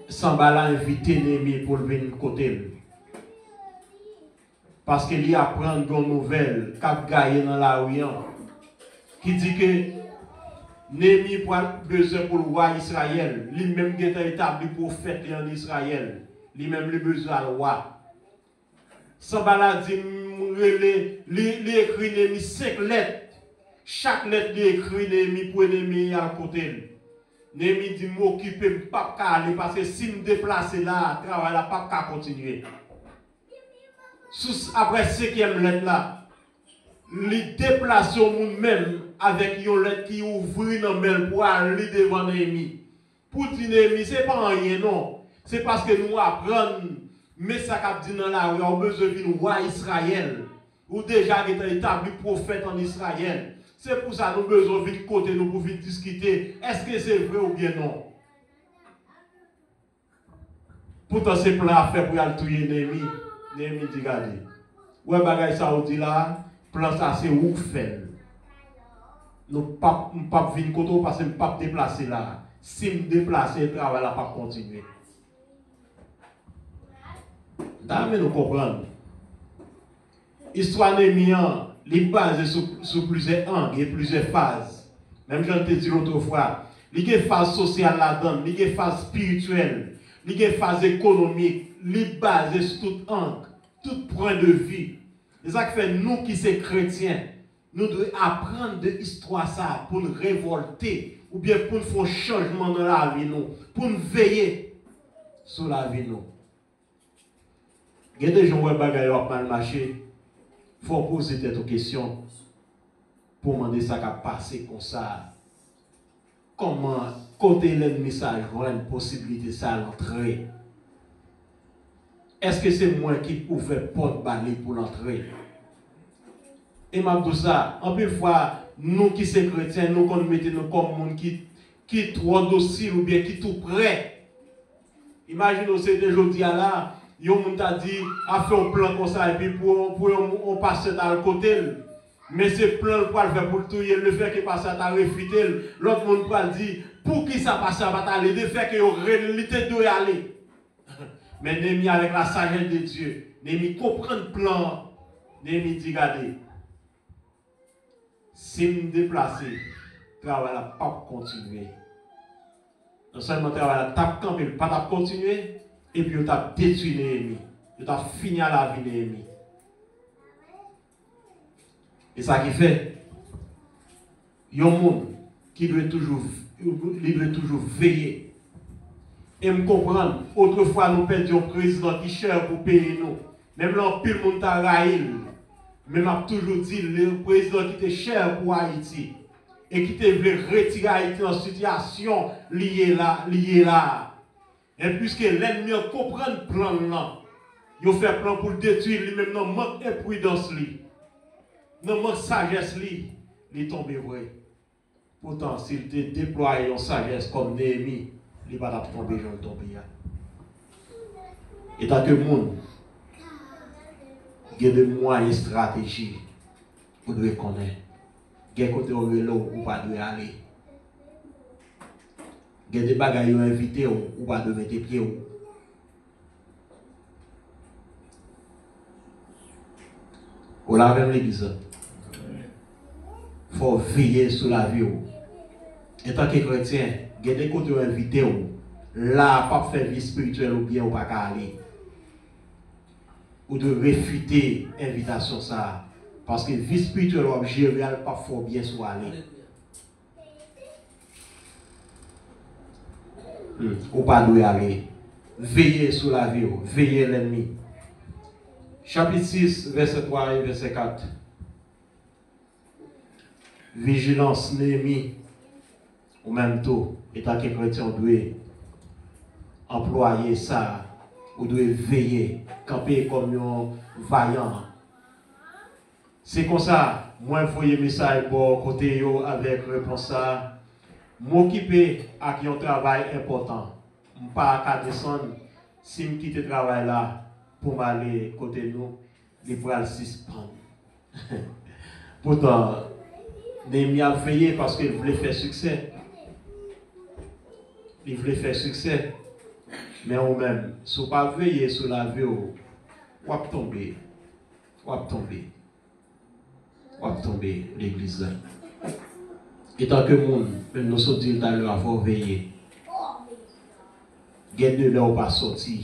Sambala invité Némi pour venir côté. Parce qu'il y a apprend une nouvelle qu'a gagné dans la rue qui dit que Némi a besoin pour le roi Israël. Lui-même qui est établi prophète en Israël. Lui-même a besoin de roi. Sambala dit il écrit Némi 5 lettres. Chaque lettre il écrit Némi pour Némi à côté. Némi dit m'occuper pas aller parce que si me déplacer là, travail là pas continuer. Après 5e lettre là, les déplacer nous-mêmes avec une lettre qui ouvre dans mail pour aller devant Némi. Pour dire Némi, c'est pas rien non, c'est parce que nous apprenons mais ça qu'a dit dans la rue, on a besoin de roi Israël ou déjà établi prophète en Israël. C'est pour ça que nous avons besoin de côté nous pour discuter. Est-ce que c'est vrai ou bien non? Pourtant, c'est plein à faire pour aller tuer Némi. Némi dit, regardez. Ouais, bagay ça ou dit là, plan ça c'est où fait. Nous ne pouvons pas venir côté parce que nous ne pouvons pas déplacer là. Si nous déplacer, le travail là pas continuer. D'ailleurs, nous comprenons. Histoire Némi, les bases sur plusieurs angles et plusieurs phases. Même je te dis l'autre fois, il y a une phase sociale là-dedans, il y a une phase spirituelle, il y a une phase économique, les bases sur tout angle, tout point de vue. C'est ça qui fait nous qui sommes chrétiens, nous devons apprendre de l'histoire ça pour nous révolter ou bien pour nous faire un changement dans la vie, nous, pour nous veiller sur la vie. Nous. Il y a des gens qui ont mal marché. Il faut poser cette question pour demander ça qui a passé comme ça. Comment côté l'ennemi ça a une possibilité ça l'entrer? Est-ce que c'est moi qui pouvais porte-balai pour l'entrer? Et m'a dit ça, en plus fois, nous qui sommes chrétiens, nous qu'on mettons nous comme monde qui trop docile ou bien qui tout prêt. Imaginez c'est des jours là, yon moun t'a dit a fait un plan comme ça et puis pour on passe à côté. Mais c'est plan pour le faire pour tout le fait que passe à réfuter. L'autre monde va dire pour qui ça passe à bataille de fait que yon réalité doit aller. Mais Némi avec la sagesse de Dieu, Némi comprend le plan, Némi dit regardez. Si je me déplace, le travail n'a pas continué. Non seulement le travail n'a pas continué, et puis il a détruit l'ennemi. Il a fini à la vie de l'ennemi. Et ça qui fait, il y a un monde qui doit toujours veiller. Et me comprendre, autrefois nous perdions un président qui cher pour payer nous. Même là, pile le monde a raillé. Mais m'a toujours dit, le président qui était cher pour Haïti et qui voulait retirer Haïti en situation liée là. Et puisque l'ennemi comprend le plan là, il fait plan pour le détruire lui-même, non manque de prudence lui, non manque de sagesse lui, il est tombé vrai. Pourtant, s'il était déployé en sagesse comme Néhémie, il va pas tomber, je vais tomber. Et tant que le monde, il y a des moyens stratégiques pour nous connaître. Il y a des côtés où vous pas de aller. Il y a des bagages où invité ou pas de mettre pieds. Ou là même l'église. Il faut veiller sur la vie. En tant que chrétien, il y a des côtés où invité là pas faire vie spirituelle ou bien ou pas aller. Ou de réfuter l'invitation ça. Parce que vie spirituelle ou gérer pas fort bien sur aller. Ou pas doit aller. Veillez sur la vie, veillez l'ennemi. Chapitre 6, verset 3 et verset 4. Vigilance, Néhémie, au même temps, étant que chrétien, on doit employer ça. Vous devez veiller, camper comme un vaillant. C'est comme ça, moi, je voyais message pour côté avec réponse à m'occuper à un travail important. Je ne pas à descendre si je quitte le travail là pour m'aller côté nous, les bras suspendre. Pourtant, Néhémie a veillé parce qu'il voulait faire succès. Il voulait faire succès. Mais ou même, si vous ne pas veiller sur la vie, vous allez tomber. Vous allez tomber l'église là. Et tant que monde, nous sommes dit tout à l'heure, il faut veiller. Gardez là où pas sortir.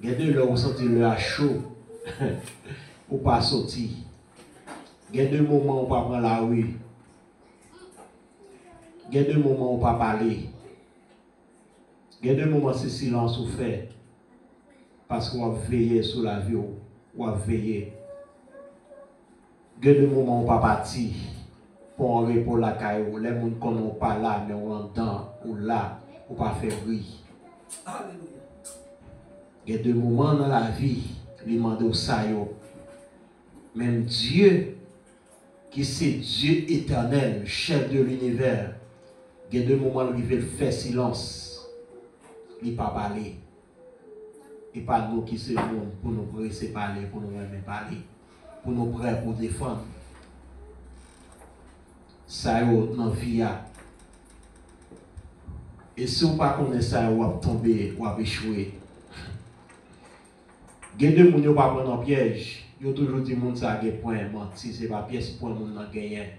Gardez là où sentir le à chaud. Ou pas sortir. Gardez le moment où pas prendre la rue. Gardez le moment où pas parler. Il y a des moments de silence ou fait parce qu'on va veiller sur la vie ou va veiller. Il y a des moments où on va partir pour en répondre la caillou. Les gens ne sont pas là, mais on entend ou là, ou pas faire bruit. Il y a des moments dans la vie, il demande au sayo. Même Dieu, qui c'est Dieu éternel, chef de l'univers, il y a des moments où il veut faire silence. Il ne pas parler. Et pas nous qui sommes pour nous presser parler, pour nous aimer parler, pour nous prêts pour défendre. Ça y est, dans la vie. Et si vous ne connaissez pas ça, vous allez tomber, vous allez échouer. Il y a des gens qui ne pas prendre en piège. Ils ont toujours dit que ça a des points. Si ce n'est pas pièce, point, ils n'ont gagné.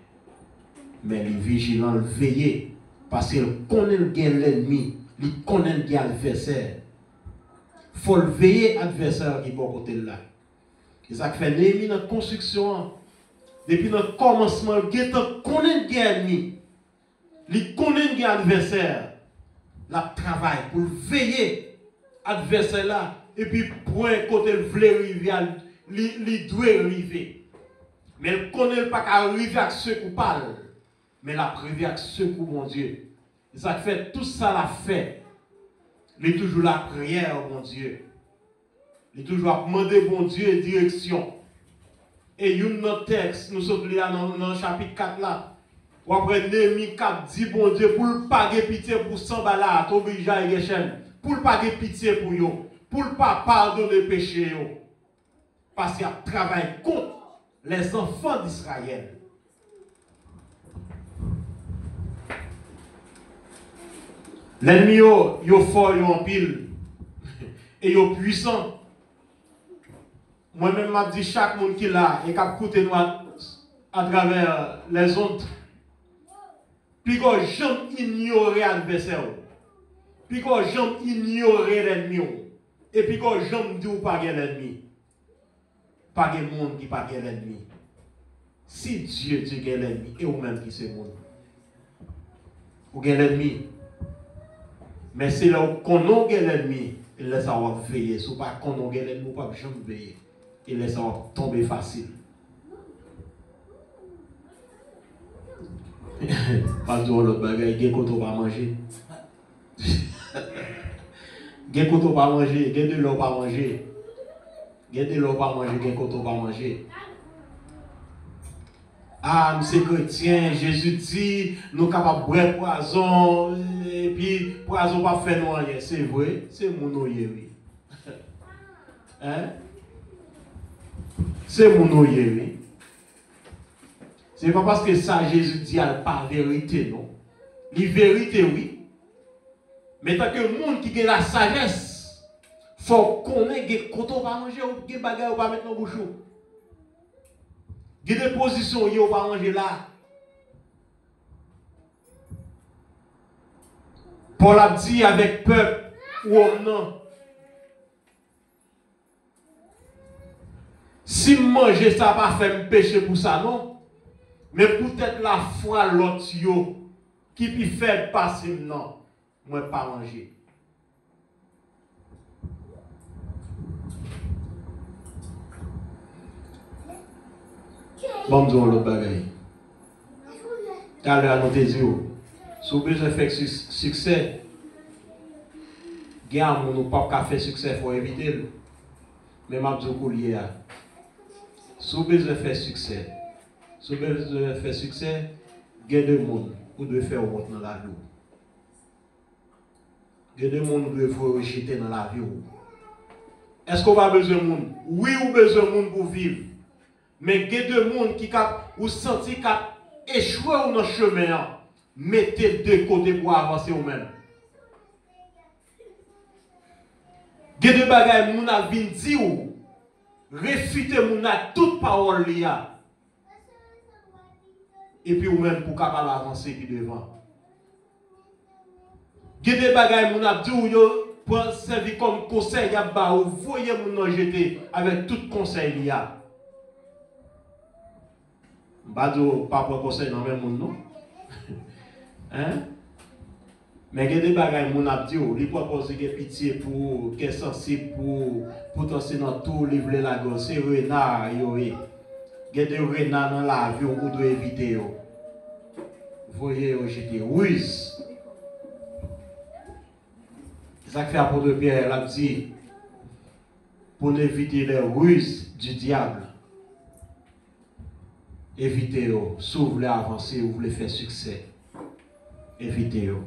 Mais les vigilants, le veiller. Parce qu'ils connaissent l'ennemi. Il connaît bien l'adversaire. Il faut le veiller l'adversaire qui est bon côté là. Et ça fait Néhémie dans la construction. Depuis le commencement, il connaît bien l'ennemi. Il connaît bien l'adversaire. Il travaille pour veiller l'adversaire là. et puis point côté le voulait arriver, il doit arriver. Mais il connaît pas qu'à arriver avec ceux qui parlent, mais il arrive avec ceux qui mon Dieu. Ça fait tout ça l'a fait. Il est toujours la prière, mon Dieu. Il est toujours à demander, bon Dieu, direction. Et il y a un autre texte, nous sommes là dans le chapitre 4 là. Ou après Néhémie 4 dit, bon Dieu, pour ne pas avoir pitié pour Sanballat, Tobija et Geshem, pour ne pas avoir pitié pour eux, pour ne pas pardonner les péchés. Parce qu'il y a travail contre les enfants d'Israël. L'ennemi, il est fort, il est en pile. Et il est puissant. Moi-même, je dis chaque monde qui est là et qui a écouté nous à travers les ondes. Puis qu'on jamais ignorer l'adversaire. Puis qu'on jamais ignorer l'ennemi. Et puis qu'on jamais dit ou pas l'ennemi. Pas de monde qui pas l'ennemi. Si Dieu dit qu'il l'ennemi, et ou même qui c'est monde. Ou l'ennemi. Mais c'est là où qu'on a l'ennemi, il laisse avoir veiller. Si pas qu'on a l'ennemi, pas jamais veiller. Il laisse avoir tomber facile. Pas de l'autre bagaille, il y a qu'on pas manger. Il y a qu'on pas manger, il y a de l'eau pas manger. Il y a de l'eau pas manger, il y a qu'on pas manger. Ah, c'est chrétien, Jésus dit, nous sommes capables de boire poison, et puis poison pas faire nous rien. C'est vrai, c'est mon oyer, oui. Hein? C'est mon oyer, oui. C'est pas parce que ça, Jésus dit, elle pas vérité, non. La vérité, oui. Mais tant que le monde qui a la sagesse, il faut connaître que quand on va manger, ou des bagages, on va mettre dans le bouchon. Il y a des positions où on va manger là. Paul a dit avec peuple ou non. Si manger ça va faire me pécher pour ça, non. Mais peut-être la foi l'autre qui peut faire passer, non. Moi pas manger. Bon, disons l'autre bagaille. Tout à l'heure, nous te disons, si vous avez besoin de faire succès, il y a un monde qui n'a pas fait succès, il faut éviter. Mais je dis que lié à. Si vous avez besoin de faire succès, si vous avez besoin de faire succès, il y a deux mondes qui doivent faire autre dans la vie. Il y a deux mondes qui doivent rejeter dans la vie. Est-ce qu'on a besoin de monde? Oui, on a besoin de monde pour vivre. Mais il y a deux mondes qui ont senti qu'ils ont échoué dans le chemin. Mettez de côté pour avancer vous-même. Il y a deux bagages qui ont dit ou réfuter toute parole liya. Et puis vous-même pour capable avancer puis devant. Il y a des bagages qui ont dit ou pour servir comme conseil à bas ou voyez mon jeter avec tout conseil liya. Bado pas pour conseil dans même monde non. Hein? Mais il y a des bagages mon a dit il propose que pitié pour que sensible pour danser dans tout livre la gosse c'est renard yo. Il y a des renards dans la vie on doit éviter yo. Voyez jeter ruse. Ça fait apôtre Pierre l'a dit pour éviter les ruses du diable. Évitez-le. Si vous voulez avancer, vous voulez faire succès. Évitez-le.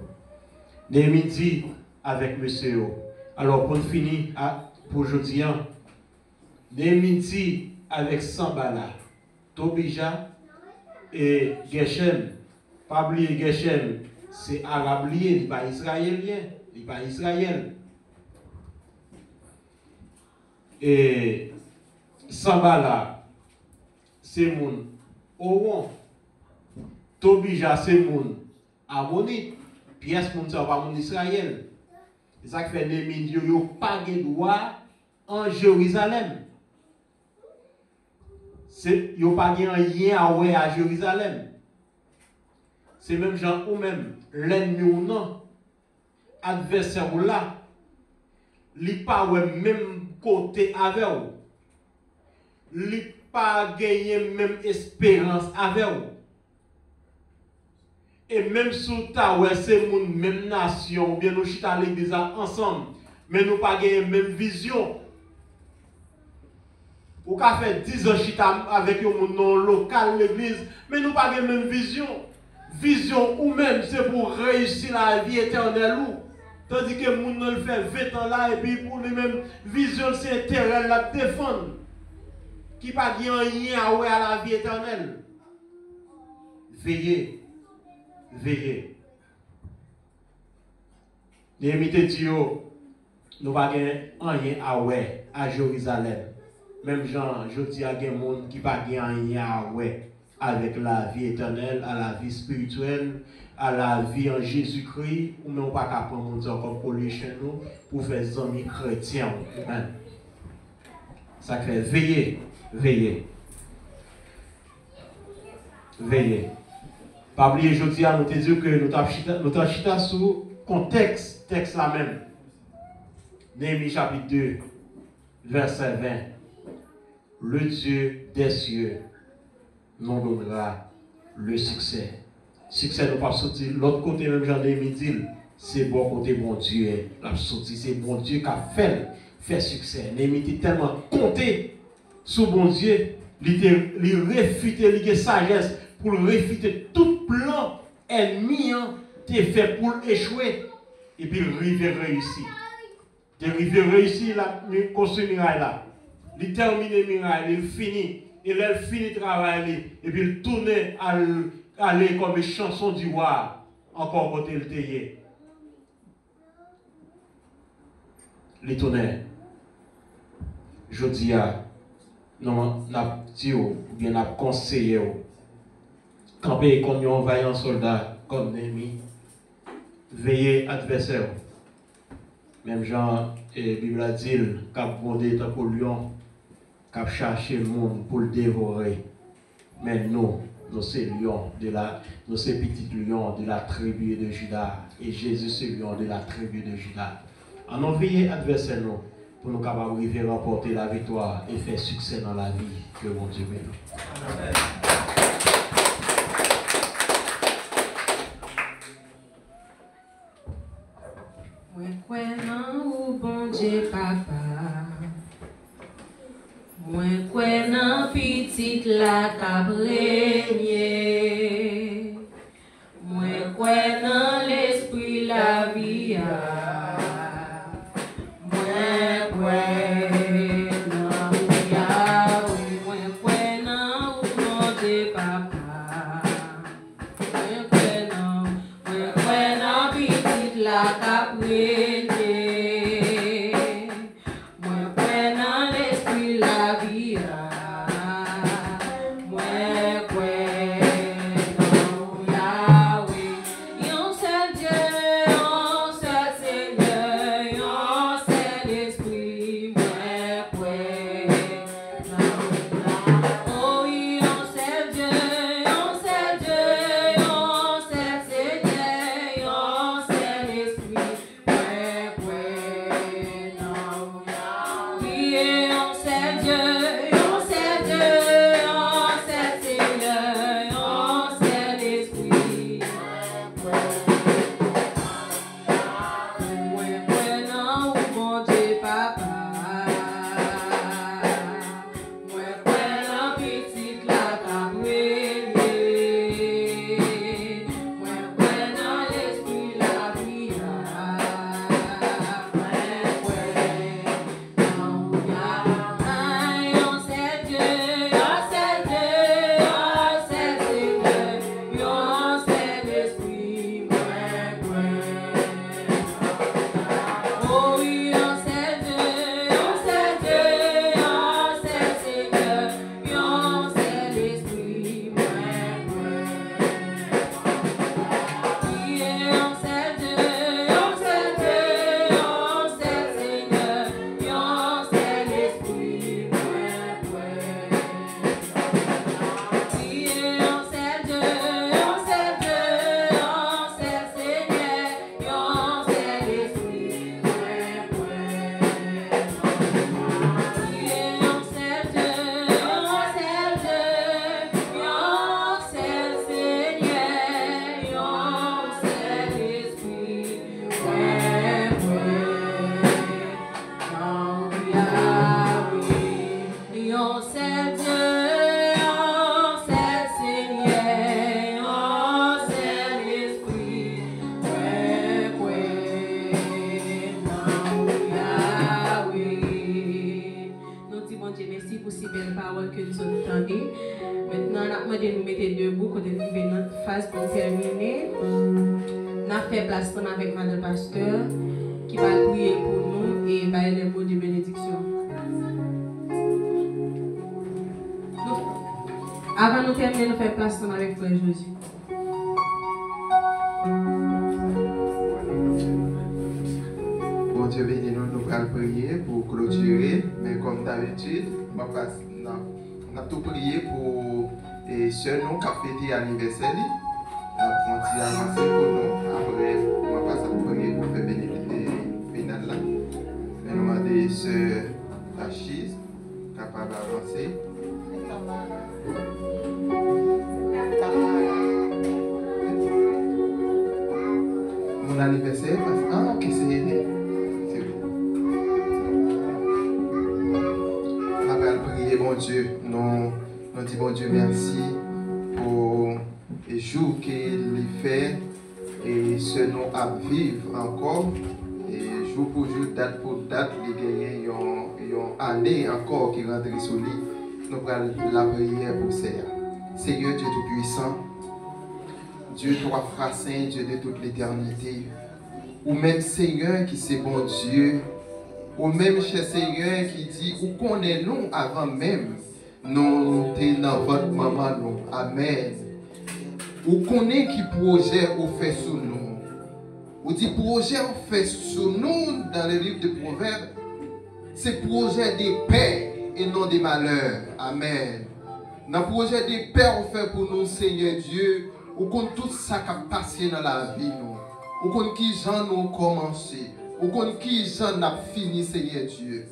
Néhémie dit avec monsieur. Alors pour finir, pour aujourd'hui, Néhémie dit avec Sanballat, Tobija et Geshem. Pas oublier Geshem, c'est arabe lié, il n'est pas israélien, il n'est pas Israël. Et Sanballat, c'est mon Oron, Tobija c'est mon Ammonite, pièce mon ça pas mon Israël. C'est ça qui fait Néhémie yo pas de droit en Jérusalem. C'est yo pas de rien à Jérusalem. C'est même gens ou même l'ennemi ou non adversaire ou là, li pas même côté avec vous. Li pas gagner même espérance avec vous. Et même sous ta ouais c'est mon même nation, ou bien nous chita l'église ensemble, mais nous pas gagner même vision. Ou ka fait 10 ans chita avec un nom local l'église, mais nous pas gagner même vision. Vision ou même c'est pour réussir la vie éternelle ou. Tandis que moun nan le fait 20 ans là et puis pour lui-même vision c'est intérêt la défendre. Qui pas gagner rien à la vie éternelle. Veillez. Veillez. Néhémie te dit, nous pas gagner rien à Jérusalem. Même Jean, je dis à des gens qui pas gagner rien avec la vie éternelle, à la vie spirituelle, à la vie en Jésus-Christ, ou même pas qu'à prendre comme coller chez nous pour faire des amis chrétiens. Ça fait veillez, veillez. Veillez. Pas oublier, je dis à nous te dire que nous t'avons chita sous contexte, texte là même. Néhémie chapitre 2, verset 20. Le Dieu des cieux nous donnera le succès. Succès, nous pas sortir l'autre côté, même Jean-Néhémie dit, c'est bon côté bon Dieu. La sortie, c'est bon Dieu qui a fait succès. Néhémie était tellement compté sur bon Dieu, il réfuté, il a sagesse pour réfuter tout plan ennemi qui fait pour échouer. Et puis il arrive réussi. Il arrive réussi, il a construit le mirail là. Il termine le mirail, il finit. Et là, il finit le travail. Et puis il tourne à aller comme une chanson du roi. Encore côté le théier. Il tourne. Je dis à non, n'a dit ou bien n'a conseillé camper comme un vaillant soldat comme Néhémie, veiller adversaire. Même Jean et Bible a dit cap bondé tant pour lion, cap chercher le monde pour le dévorer. Mais nous c'est lion nous c'est petit lion de la tribu de Juda et Jésus c'est lion de la tribu de Juda. En nous veiller adversaire nous pour nous capables de remporter la victoire et faire succès dans la vie que mon Dieu veut. Amen. Moi crois ou bon Dieu papa. Moi crois petite la cabrenier. Moi crois l'esprit la vie. Moi, attendez. Maintenant, on a demandé de nous mettre debout quand on arrive dans notre phase pour terminer. On a fait place avec Madame Pasteur qui va prier pour nous et va les mots de bénédiction. Avant de terminer, nous faisons place avec Frère Josué. Bon Dieu béni, nous allons prier pour clôturer, mais comme d'habitude, on a tout prié pour les sœurs qui ont fêté l'anniversaire. On a avancé pour nous. Après, on va passer à prier pour faire bénéficier final là. Mais nous avons des sœurs Tachis capables d'avancer. Mon anniversaire, ok, c'est oui. On va prier, bon Dieu. Nous disons, bon Dieu, merci pour les jours qu'il fait et ce nous à vivre encore. Et jour pour jour, date pour date, les gagnants ont une année encore qui rentre sur lui. Nous allons la prière pour Seigneur. Seigneur Dieu Tout-Puissant, Dieu trois frères saints, Dieu de toute l'éternité. Ou même Seigneur qui c'est bon Dieu. Ou même cher Seigneur qui dit, ou connaissez-nous avant même, nous sommes dans votre maman, nous. Amen. Ou connaissez qui projet ou fait sur nous. Ou dit projet ou fait sur nous dans le livre de Proverbes, c'est projet des paix et non des malheurs. Amen. Dans le projet des paix on fait pour nous, Seigneur Dieu, ou qu'on tout ça qui a passé dans la vie, nous. Ou qu'on qui j'en nous commencé. Ou qu'on qui j'en a fini, Seigneur Dieu.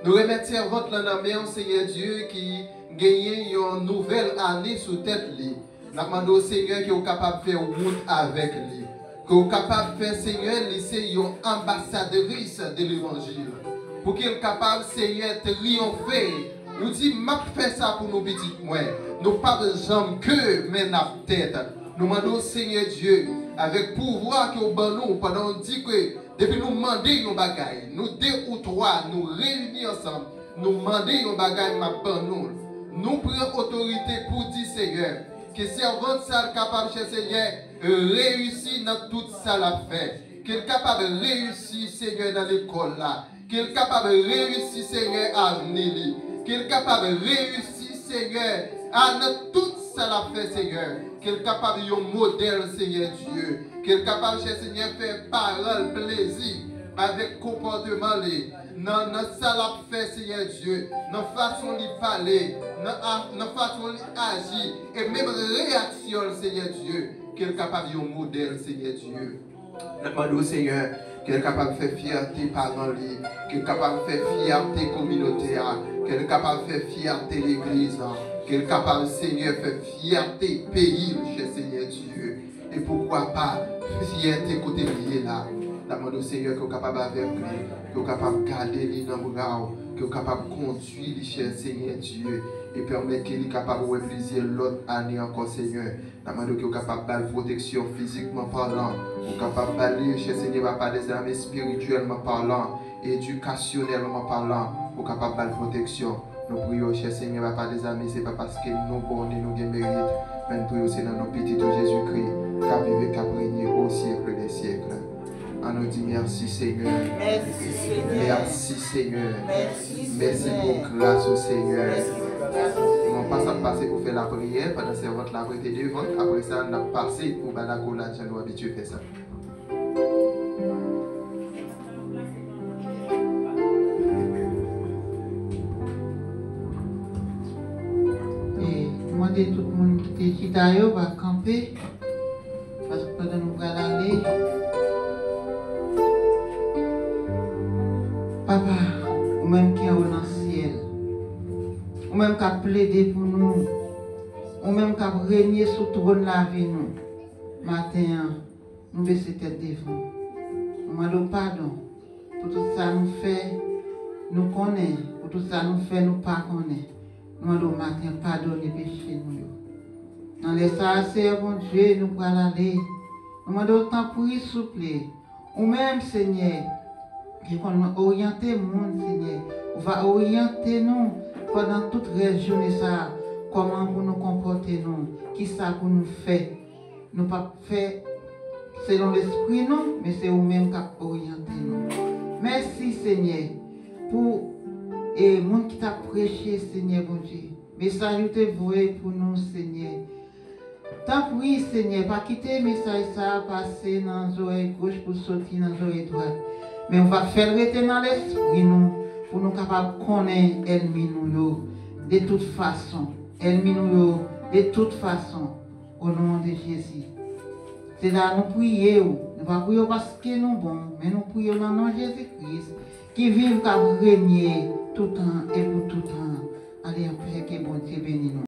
Nous remercions votre nom, Seigneur Dieu, qui gagne une nouvelle année sous tête. Nous demandons au Seigneur qui est capable de faire route avec lui. Qui est capable de faire, Seigneur, laisser une ambassadrice de l'évangile. Pour qu'il soit capable, Seigneur, de triompher. Nous disons, m'a fait ça pour nos petites moins. Nous pas de jambes que, mais la tête. Nous demandons, Seigneur Dieu, avec pouvoir que nous avons pendant 10 que depuis nous demander nos bagailles, nous 2 ou 3, nous réunis ensemble, nous demander nos bagailles, nous prenons autorité pour dire, Seigneur, que servante ça capable de Seigneur, réussir dans tout ça la fait. Qu'il est capable de réussir, Seigneur, dans l'école là. Qu'il est capable de réussir, Seigneur, à venir. Qu'il est capable de réussir, Seigneur, à dans tout ça la fait, Seigneur. Qu'il est capable de un modèle, Seigneur Dieu. Qu'il est capable, Seigneur, faire parole, plaisir, avec comportement, dans ça la fait, Seigneur Dieu. Dans façon de parler, dans façon d'agir, et même réaction, Seigneur Dieu. Qu'il est capable de un modèle, Seigneur Dieu. Nous demandons, Seigneur, qu'il est capable de faire fierté parents, qu'il est capable de faire fierté communauté, qu'il est capable de faire fierté l'église, qu'il est capable, Seigneur, de faire fierté pays, cher Seigneur Dieu. Et pourquoi pas fierté côté lié là. Nous demandons, Seigneur, qu'il est capable avec lui, qu'il est capable de garder les dans le bras, qu'il est capable de conduire, cher Seigneur Dieu, et permettre qu'il est capable de plaisir l'autre année encore, Seigneur. Nous demandons qu'il est capable de protection physiquement parlant, qu'il est capable d'aller, cher Seigneur, par des armées spirituellement parlant, éducationnellement parlant, qu'il est capable de protection. Nous prions, cher Seigneur, par des amis, ce n'est pas parce que nous bons et nous mérite, mais nous prions aussi dans nos petits de Jésus-Christ, qui a vécu, qui a régné au siècle des siècles. On nous dit merci Seigneur. Merci Seigneur. Merci Seigneur. Merci pour grâce au Seigneur. On passe à passer pour faire la prière pendant que servante l'a prêté devant. Après ça, on a passé pour la collade. Je nous habitué à faire ça. Demander tout le monde qui est d'ailleurs va camper parce que pendant nous allons aller. Papa, ou même qui est dans le ciel, ou même qui a plaidé pour nous, ou même qui a régné sur le trône de la vie nous. Matin, nous baissons tête devant. Nous demandons pardon pour tout ça nous fait, nous connaissons, pour tout ça nous fait, nous pas connaissons. Nous demandons matin pardonner péché nous. Dans les sarcelles, bon Dieu, nous pouvons aller. Nous demandons autant pour y soupler. Ou même, Seigneur, qui va orienter le monde, Seigneur. On va orienter nous pendant toute région, ça. comment pour nous comporter nous, qui ça pour nous faire. Nous pas faire selon l'esprit non, mais c'est vous-même qui orientez nous. Merci Seigneur pour les gens qui t'a prêché, Seigneur bon Dieu. Message te voué pour nous, Seigneur. T'as pris, Seigneur, pas quitter le message ça, passer dans les oreilles gauche pour sortir dans les oreilles droite. Mais on va faire rester dans l'esprit nous, pour nous capables de connaître l'ennemi nous de toute façon. L'ennemi nous de toute façon, au nom de Jésus. C'est là nous prions. Nous ne pas prier parce que nous sommes bons, mais nous prions dans le nom de Jésus-Christ, qui vive, qui régner tout le temps et pour tout le temps. Allez, après que bon Dieu bénisse nous.